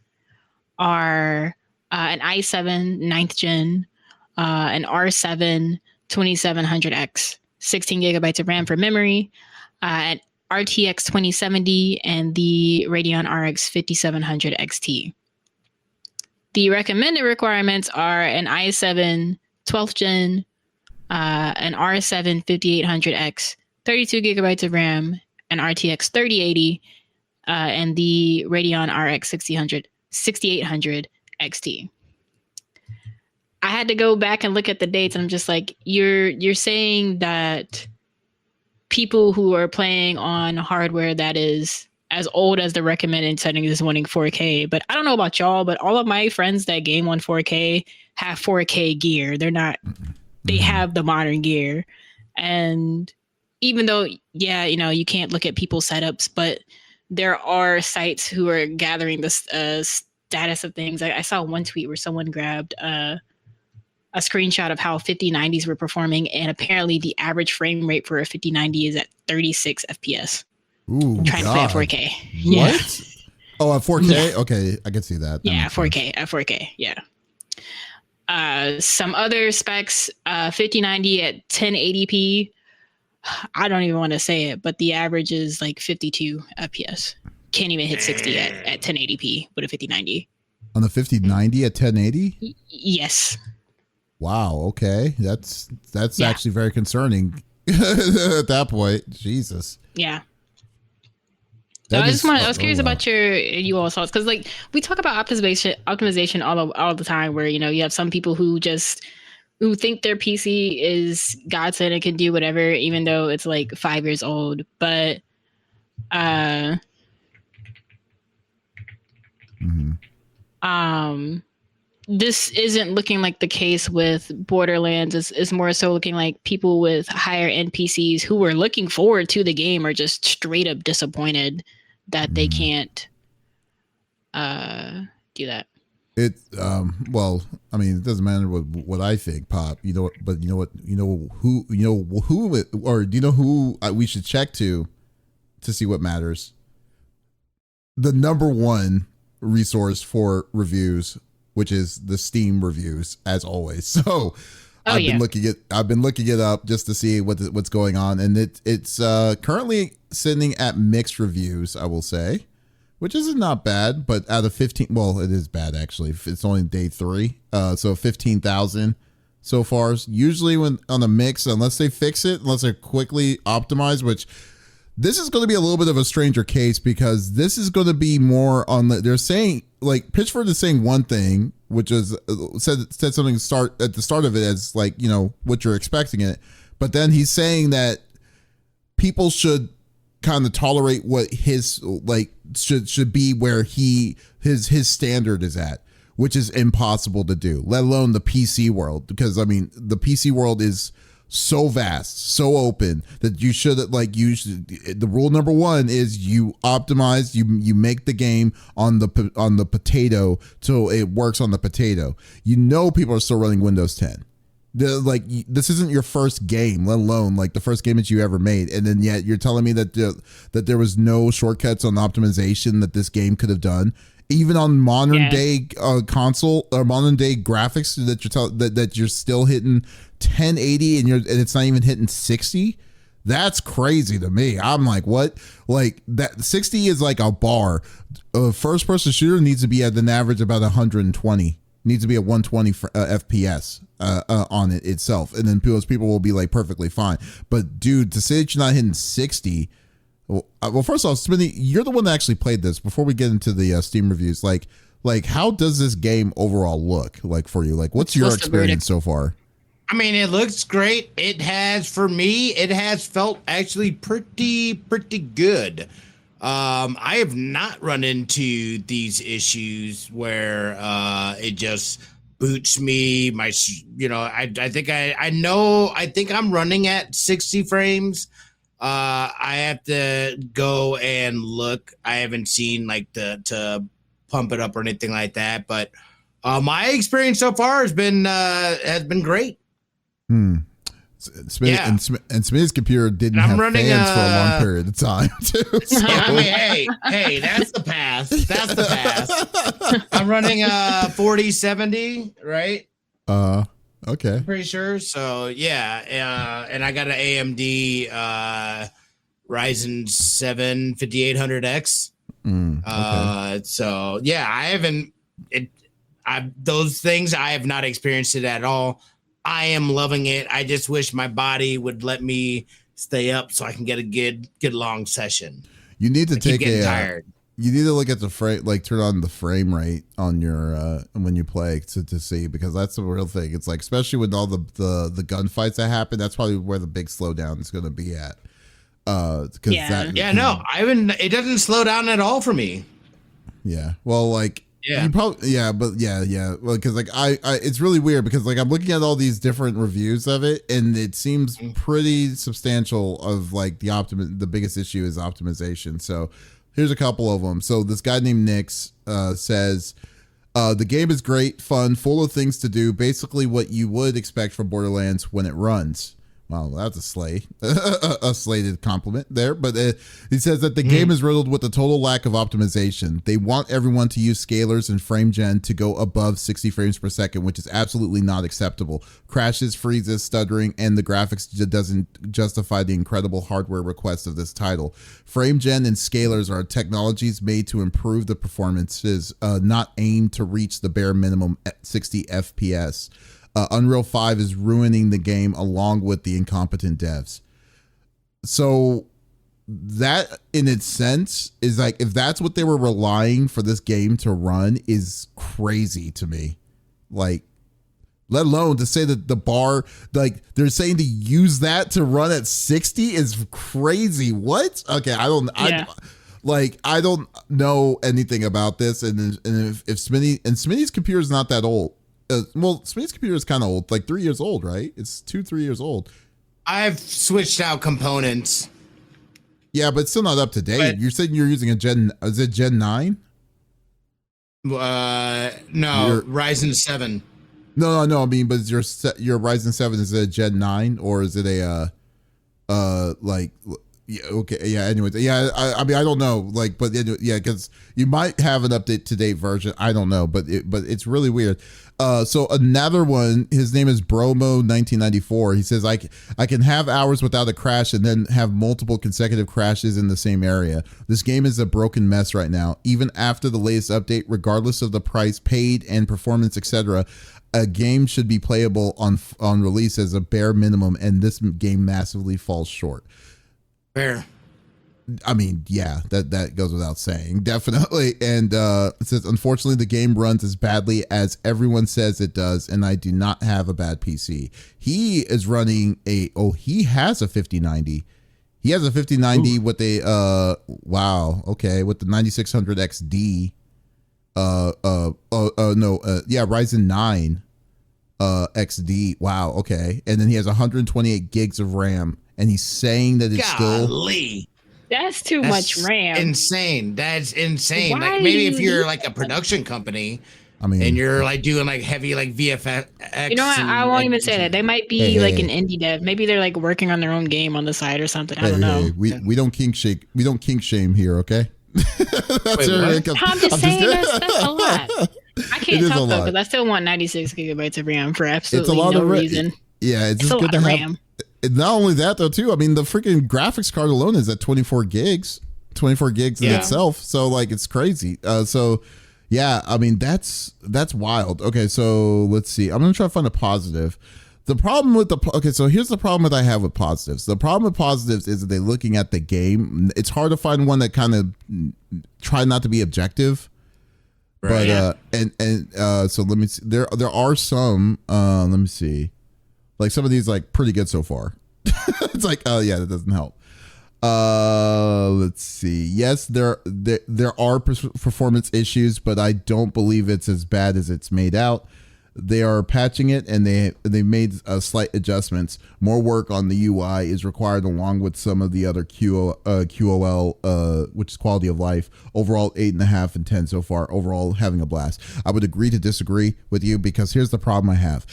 are an i7 9th gen, an R7 2700X, 16 gigabytes of RAM for memory, an RTX 2070, and the Radeon RX 5700 XT. The recommended requirements are an i7 12th gen, an R7 5800X, 32 gigabytes of RAM, an RTX 3080, and the Radeon RX 6800 XT. I had to go back and look at the dates, and I'm just like, you're saying that people who are playing on hardware that is as old as the recommended settings is wanting 4K. But I don't know about y'all, but all of my friends that game on 4K have 4K gear. They're not, they have the modern gear. And even though, yeah, you know, you can't look at people's setups, but there are sites who are gathering the status of things. I saw one tweet where someone grabbed a screenshot of how 5090s were performing, and apparently the average frame rate for a 5090 is at 36 FPS. Ooh, trying to play at 4K. What? Yeah. Oh, at 4K? Yeah. Okay, I can see that. Yeah, 4K. At 4K, yeah. Some other specs, 5090 at 1080p. I don't even want to say it, but the average is like 52 FPS. Can't even hit 60 at 1080p with a 5090. On the 5090 at 1080? Yes. Wow, okay. That's actually very concerning at that point. Jesus. Yeah. So I was curious about you all thoughts, because like we talk about optimization all the time, where you know you have some people who think their PC is godsend and can do whatever, even though it's like 5 years old. But this isn't looking like the case with Borderlands. It's more so looking like people with higher end PCs who were looking forward to the game are just straight up disappointed that they can't do that. It well, I mean, it doesn't matter what I think, Pop. You know, but you know what? You know who? Or do you know who we should check to see what matters? The number one resource for reviews, which is the Steam reviews, as always. So I've been looking it up just to see what's going on, and it's currently sitting at mixed reviews, I will say, which isn't not bad, but out of 15, well, it is bad actually. It's only day 3, so 15,000 so far. Usually when on a mix, unless they fix it, unless they're quickly optimized, which this is going to be a little bit of a stranger case, because this is going to be more on they're saying, like, Pitchford is saying one thing, which is said something at the start of it as like, you know, what you're expecting it, but then he's saying that people should kind of tolerate what his like should be where his standard is at, which is impossible to do, let alone the PC world, because I mean the PC world is so vast, so open, that you should the rule number one is you optimize, you make the game on the potato so it works on the potato. You know, people are still running Windows 10. This isn't your first game, let alone like the first game that you ever made, and then yet you're telling me that there was no shortcuts on optimization that this game could have done, even on modern day console or modern day graphics, that you're still hitting 1080 and it's not even hitting 60. That's crazy to me. I'm like, what? Like, that 60 is like a bar. A first person shooter needs to be at an average about 120. Needs to be at 120 FPS on it itself, and then those people will be like perfectly fine. But dude, to say that you're not hitting 60, well, first off, Smitty, you're the one that actually played this. Before we get into the Steam reviews, like how does this game overall look like for you? Like, what's your experience so far? I mean, it looks great. It has felt actually pretty good. I have not run into these issues where it just boots me. I think I'm running at 60 frames. I have to go and look. I haven't seen like to pump it up or anything like that. But my experience so far has been great. Smitty's computer didn't have fans for a long period of time too. So. I mean, hey, that's the past. I'm running 4070, right? Okay. I'm pretty sure. So yeah, and I got an AMD Ryzen 7 5800X. Okay. So yeah, I haven't those things I have not experienced it at all. I am loving it. I just wish my body would let me stay up so I can get a good long session. You need to take a tired. You need to look at the frame, like turn on the frame rate on your when you play to see, because that's the real thing. It's like, especially with all the gunfights that happen, that's probably where the big slowdown is going to be at. No, I haven't. It doesn't slow down at all for me. Yeah. Well, like. Yeah. You probably, well, because like I it's really weird because like I'm looking at all these different reviews of it, and it seems pretty substantial of like the biggest issue is optimization. So here's a couple of them. So this guy named Nix says the game is great, fun, full of things to do, basically what you would expect from Borderlands when it runs. Well, that's a slated compliment there, but he says that the game is riddled with a total lack of optimization. They want everyone to use scalers and frame gen to go above 60 frames per second, which is absolutely not acceptable. Crashes, freezes, stuttering, and the graphics doesn't justify the incredible hardware requests of this title. Frame gen and scalers are technologies made to improve the performances, not aimed to reach the bare minimum at 60 FPS. Unreal 5 is ruining the game along with the incompetent devs. So that in its sense is like, if that's what they were relying for this game to run, is crazy to me. Like, let alone to say that the bar, like they're saying to use that to run at 60 is crazy. What? Okay. I don't know anything about this. And if Smitty's computer is not that old. Smitty's computer is kind of old, like 3 years old, right? It's 2-3 years old. I've switched out components. Yeah, but it's still not up to date. You're saying you're using is it Gen 9? No, Ryzen 7. No. I mean, but your Ryzen 7, is it a Gen 9 or is it a like? Yeah. Okay. Yeah. Anyways. Yeah. I mean, I don't know. Like, but yeah, because you might have an update to date version. I don't know, but it's really weird. So another one, his name is Bromo1994. He says, I can have hours without a crash and then have multiple consecutive crashes in the same area. This game is a broken mess right now. Even after the latest update, regardless of the price paid and performance, etc., a game should be playable on release as a bare minimum, and this game massively falls short. Fair. I mean, yeah, that goes without saying, definitely. And it says, unfortunately, the game runs as badly as everyone says it does, and I do not have a bad PC. He is running he has a 5090. He has a 5090 with a with the 9600 XD. Ryzen 9 XD. Wow, okay. And then he has 128 gigs of RAM, and he's saying that it's Golly. That's too much RAM. Insane. That's insane. Why like maybe if you're like a production company, I mean, and you're like doing like heavy like VFX. You know what? I won't even say that. They might be an indie dev. Maybe they're like working on their own game on the side or something. I don't know. We don't kink shame here, okay? I'm just saying that's a lot. I can't talk though, because I still want 96 gigabytes of RAM for absolutely no reason. Yeah, it's just good to have RAM. Not only that though, too. I mean, the freaking graphics card alone is at 24 gigs in itself. So like, it's crazy. So yeah, I mean, that's wild. Okay, so let's see. I'm gonna try to find a positive. The problem with so here's the problem that I have with positives. The problem with positives is that they're looking at the game. It's hard to find one that kind of try not to be objective. Right. But so let me see. There are some. Let me see. Like some of these, like pretty good so far. It's like, oh yeah, that doesn't help. Let's see. Yes, there are performance issues, but I don't believe it's as bad as it's made out. They are patching it, and they made slight adjustments. More work on the UI is required, along with some of the other QOL, which is quality of life. Overall, 8.5 and 10 so far. Overall, having a blast. I would agree to disagree with you, because here's the problem I have.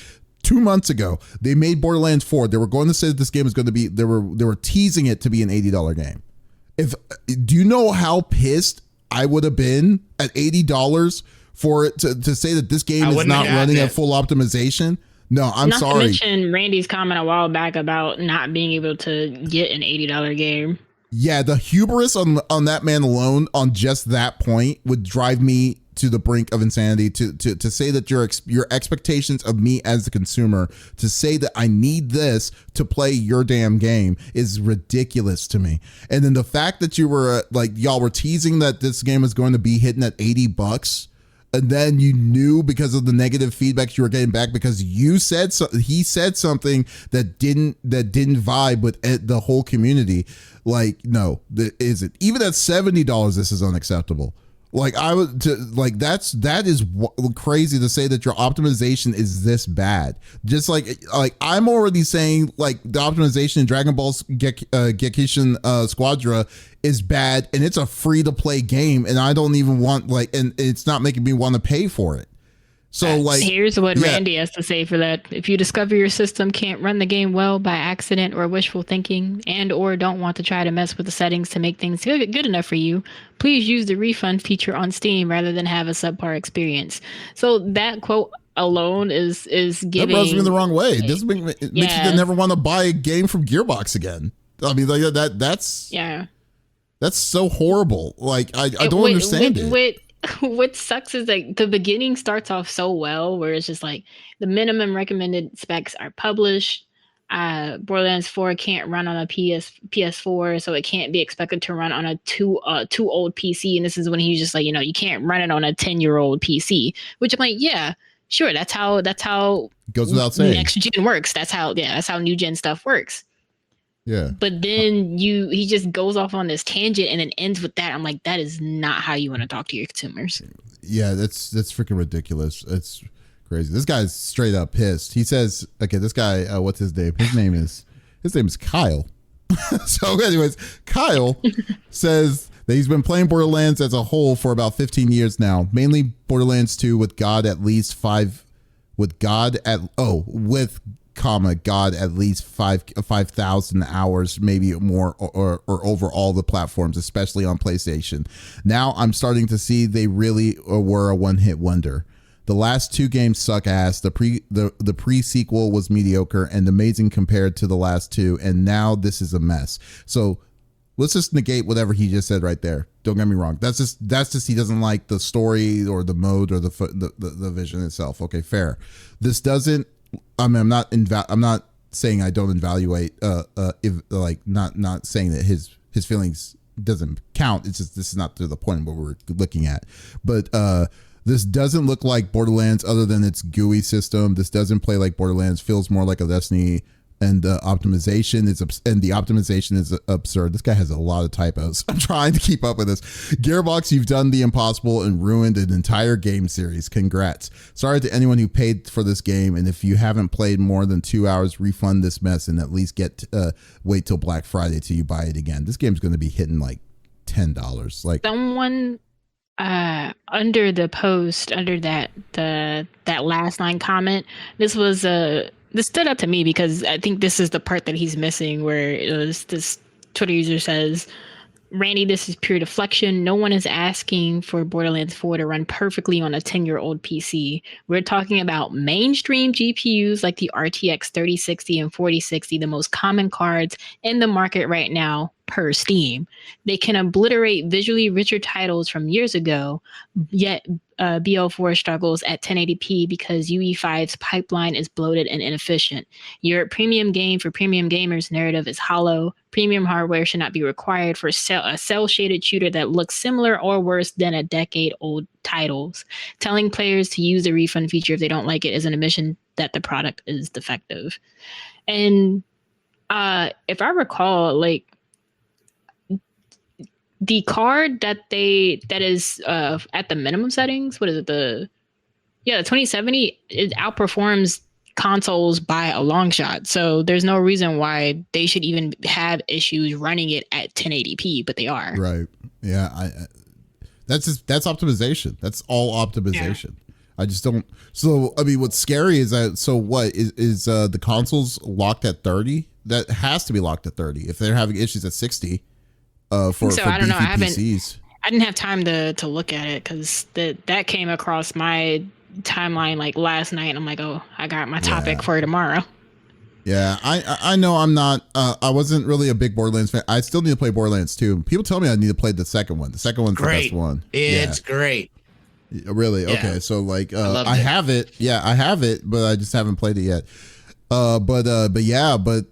2 months ago, they made Borderlands 4. They were going to say that this game is going to be. They were teasing it to be an $80 game. Do you know how pissed I would have been at $80 for it to say that this game is not running at full optimization? No, I'm sorry. Not to mention Randy's comment a while back about not being able to get an $80 game. Yeah, the hubris on that man alone on just that point would drive me to the brink of insanity, to say that your expectations of me as the consumer, to say that I need this to play your damn game is ridiculous to me. And then the fact that you were y'all were teasing that this game was going to be hitting at $80, and then you knew because of the negative feedback you were getting back because he said something that didn't vibe with the whole community. No, is it even at $70? This is unacceptable. That is crazy to say that your optimization is this bad. Just like I'm already saying the optimization in Dragon Ball Gekishin Squadra is bad, and it's a free to play game, and I don't even want and it's not making me want to pay for it. So here's what Randy has to say for that. If you discover your system can't run the game well by accident or wishful thinking or don't want to try to mess with the settings to make things good enough for you, please use the refund feature on Steam rather than have a subpar experience. So that quote alone is giving... That rubs me the wrong way. This makes you never want to buy a game from Gearbox again. I mean, that's... Yeah. That's so horrible. I don't understand it. What sucks is the beginning starts off so well, where it's just the minimum recommended specs are published. Borderlands 4 can't run on a PS4, so it can't be expected to run on a too old PC. And this is when he's just you can't run it on a 10-year-old PC, which I'm yeah, sure, that's how goes without saying next gen works. That's how new gen stuff works. Yeah. But then he just goes off on this tangent and then ends with that. I'm that is not how you want to talk to your consumers. Yeah, that's freaking ridiculous. It's crazy. This guy's straight up pissed. He says, okay, this guy, what's his name? His name is Kyle. So anyways, Kyle says that he's been playing Borderlands as a whole for about 15 years now, mainly Borderlands 2 with God at least 5,000 hours, maybe more, or over all the platforms, especially on PlayStation. Now I'm starting to see they really were a one-hit wonder. The last two games suck ass. The pre-sequel was mediocre and amazing compared to the last two, and now this is a mess. So let's just negate whatever he just said right there. Don't get me wrong. That's just he doesn't like the story or the mode or the vision itself. Okay, fair. This doesn't. I mean, I'm not saying I don't evaluate. Not saying that his feelings doesn't count. It's just this is not to the point what we're looking at. But this doesn't look like Borderlands other than its GUI system. This doesn't play like Borderlands. Feels more like a Destiny. And the optimization is absurd. This guy has a lot of typos. I'm trying to keep up with this. Gearbox, you've done the impossible and ruined an entire game series. Congrats. Sorry to anyone who paid for this game. And if you haven't played more than 2 hours, refund this mess and at least wait till Black Friday till you buy it again. This game's going to be hitting $10. Someone under the post, under that last line comment, this stood out to me because I think this is the part that he's missing, where this Twitter user says, Randy, this is pure deflection. No one is asking for Borderlands 4 to run perfectly on a 10-year-old PC. We're talking about mainstream GPUs like the RTX 3060 and 4060, the most common cards in the market right now per Steam. They can obliterate visually richer titles from years ago, yet BL4 struggles at 1080p because UE5's pipeline is bloated and inefficient. Your premium game for premium gamers narrative is hollow. Premium hardware should not be required for a cel-shaded shooter that looks similar or worse than a decade-old titles. Telling players to use the refund feature if they don't like it is an admission that the product is defective. And if I recall, the card that is at the minimum settings, what is it? The 2070, it outperforms consoles by a long shot. So there's no reason why they should even have issues running it at 1080p, but they are. Right. Yeah. That's optimization. That's all optimization. Yeah. I just don't. So, I mean, what's scary is that, so what is the consoles locked at 30? That has to be locked at 30 if they're having issues at 60. For I don't know. I PCs. I didn't have time to look at it because that came across my timeline last night. And I'm oh, I got my topic for tomorrow. Yeah, I know I'm not. I wasn't really a big Borderlands fan. I still need to play Borderlands 2. People tell me I need to play the second one. The second one's great. The best one. It's great. Really? Yeah. Okay. So like, loved I it. have it. Yeah, I have it, but I just haven't played it yet. But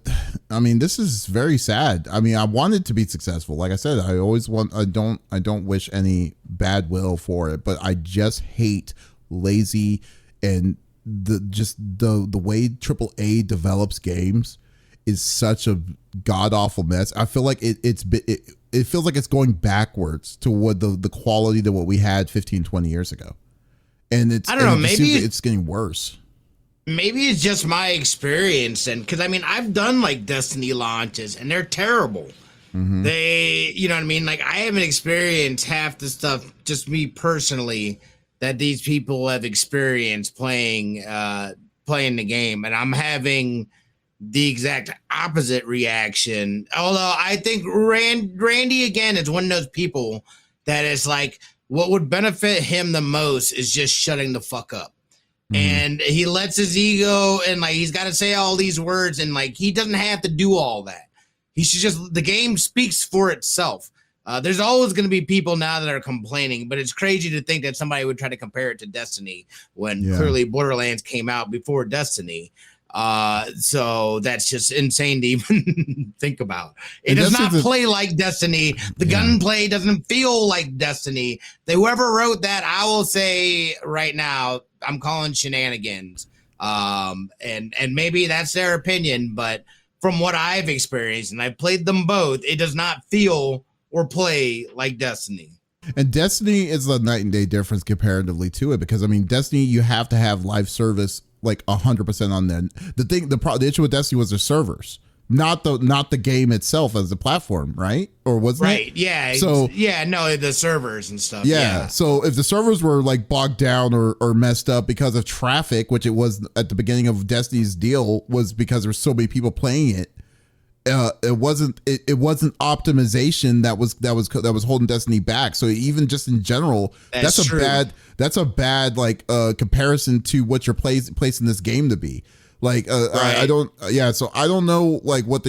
I mean, this is very sad. I mean, I want it to be successful. Like I said, I always want. I don't wish any bad will for it, but I just hate lazy and the way AAA develops games is such a god awful mess. I feel like it feels like it's going backwards to what the quality to what we had 15, 20 years ago. And I don't know, maybe it's getting worse. Maybe it's just my experience, and because I mean, I've done like Destiny launches, and they're terrible. Mm-hmm. They, you know what I mean? Like, I haven't experienced half the stuff, just me personally, that these people have experienced playing the game, and I'm having the exact opposite reaction. Although I think Randy again is one of those people that is like, what would benefit him the most is just shutting the fuck up. And he lets his ego, and like he's got to say all these words, and like he doesn't have to do all that. He should just, the game speaks for itself. There's always going to be people now that are complaining, but it's crazy to think that somebody would try to compare it to Destiny when clearly Borderlands came out before Destiny. So that's just insane to even think about. It does not play like Destiny. The gunplay doesn't feel like Destiny. Whoever wrote that, I will say right now, I'm calling shenanigans. And maybe that's their opinion, but from what I've experienced, and I've played them both, it does not feel or play like Destiny. And Destiny is a night and day difference comparatively to it, because I mean, Destiny, you have to have live service like 100% on there. The issue with Destiny was the servers, not the game itself as a platform, right? Or wasn't it? Right. Yeah. So no, the servers and stuff. Yeah. So if the servers were like bogged down or messed up because of traffic, which it was at the beginning of Destiny's deal, was because there's so many people playing it. It wasn't optimization that was holding Destiny back. So even just in general, that's a bad like comparison to what you're placing this game to be. Like right. So I don't know like what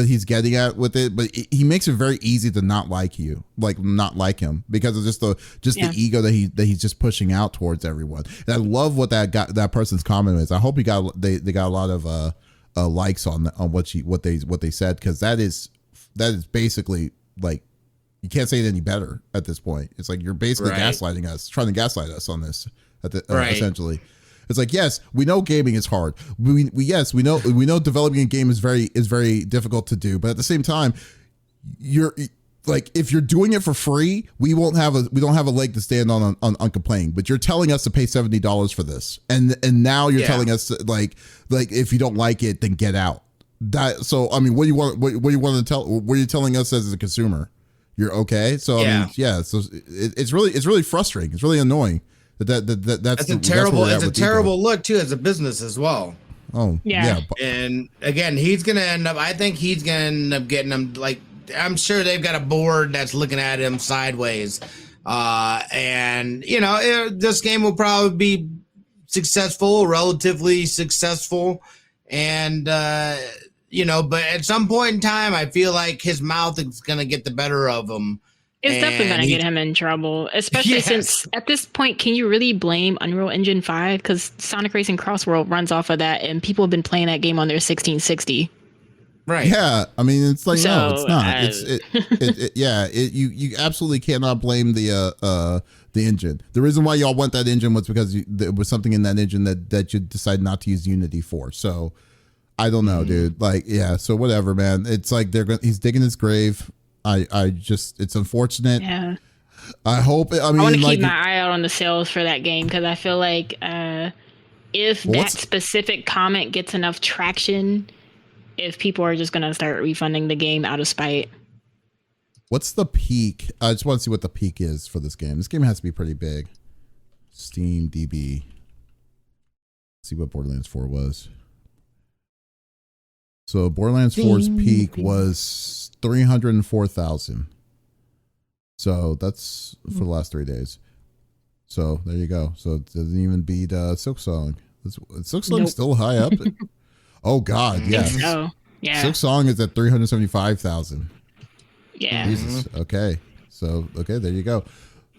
he's getting at with it, but he makes it very easy to not like you, like not like him, because of just the ego that he's just pushing out towards everyone. And I love what that person's comment is. I hope they got a lot of likes on what they said, because that is basically like, you can't say it any better at this point. It's like you're basically gaslighting us, trying to gaslight us on this essentially. It's like, yes, we know gaming is hard. We know developing a game is very difficult to do, but at the same time, you're like, if you're doing it for free, we don't have a leg to stand on complaining. But you're telling us to pay $70 for this, and now you're telling us to, like if you don't like it, then get out. So I mean, what do you want to tell? What are you telling us as a consumer? You're okay. So I mean, so it's really frustrating. It's really annoying. That's a terrible look too as a business as well. Oh yeah. And again, I think he's gonna end up getting them, like, I'm sure they've got a board that's looking at him sideways. And you know, this game will probably be relatively successful. And you know, but at some point in time, I feel like his mouth is gonna get the better of him. It's definitely going to get him in trouble, especially since at this point, can you really blame Unreal Engine 5? Because Sonic Racing Crossworld runs off of that, and people have been playing that game on their 1660. Right. Yeah. I mean, it's like, no, it's not. You absolutely cannot blame the engine. The reason why y'all want that engine was because there was something in that engine that you decided not to use Unity for. So I don't know, dude. Like, yeah. So whatever, man. It's like he's digging his grave. It's unfortunate. Yeah. I hope. I want to keep my eye out on the sales for that game, because I feel like if that specific comment gets enough traction, if people are just going to start refunding the game out of spite. What's the peak? I just want to see what the peak is for this game. This game has to be pretty big. Steam DB. Let's see what Borderlands 4 was. So Borderlands 4's peak was 304,000. So that's for the last 3 days. So there you go. So it doesn't even beat Silksong. Silksong's still high up. Oh God, yes. So, yeah. Silksong is at 375,000. Yeah. Jesus. Okay. So there you go.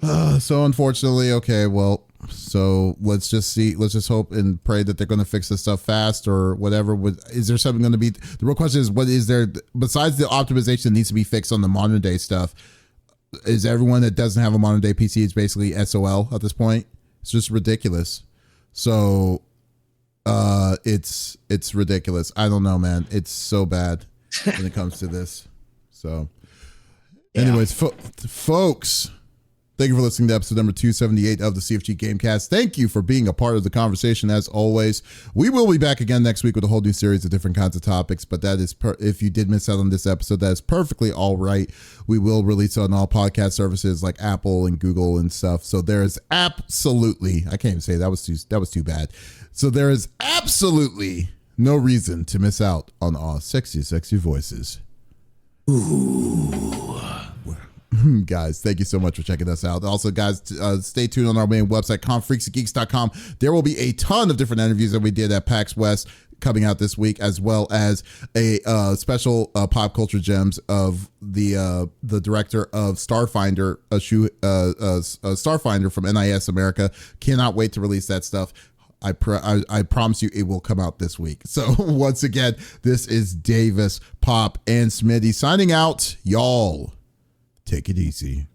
So unfortunately, okay, well, so let's just hope and pray that they're going to fix this stuff fast or whatever. Is there something going to be, the real question is, what is there, besides the optimization that needs to be fixed on the modern day stuff, is everyone that doesn't have a modern day PC is basically SOL at this point? It's just ridiculous. So it's ridiculous. I don't know, man. It's so bad when it comes to this. So anyways, folks, thank you for listening to episode number 278 of the CFG Game Cast. Thank you for being a part of the conversation as always. We will be back again next week with a whole new series of different kinds of topics, but that is, if you did miss out on this episode, that is perfectly all right. We will release on all podcast services like Apple and Google and stuff. So there is absolutely, I can't even say that was too bad. So there is absolutely no reason to miss out on our sexy voices. Ooh. Guys, thank you so much for checking us out. Also, guys, stay tuned on our main website, confreaksandgeeks.com. There will be a ton of different interviews that we did at PAX West coming out this week, as well as a special pop culture gems of the director of Starfinder, Starfinder from NIS America. Cannot wait to release that stuff. I promise you it will come out this week. So once again, this is Davis, Pop, and Smitty signing out. Y'all, take it easy.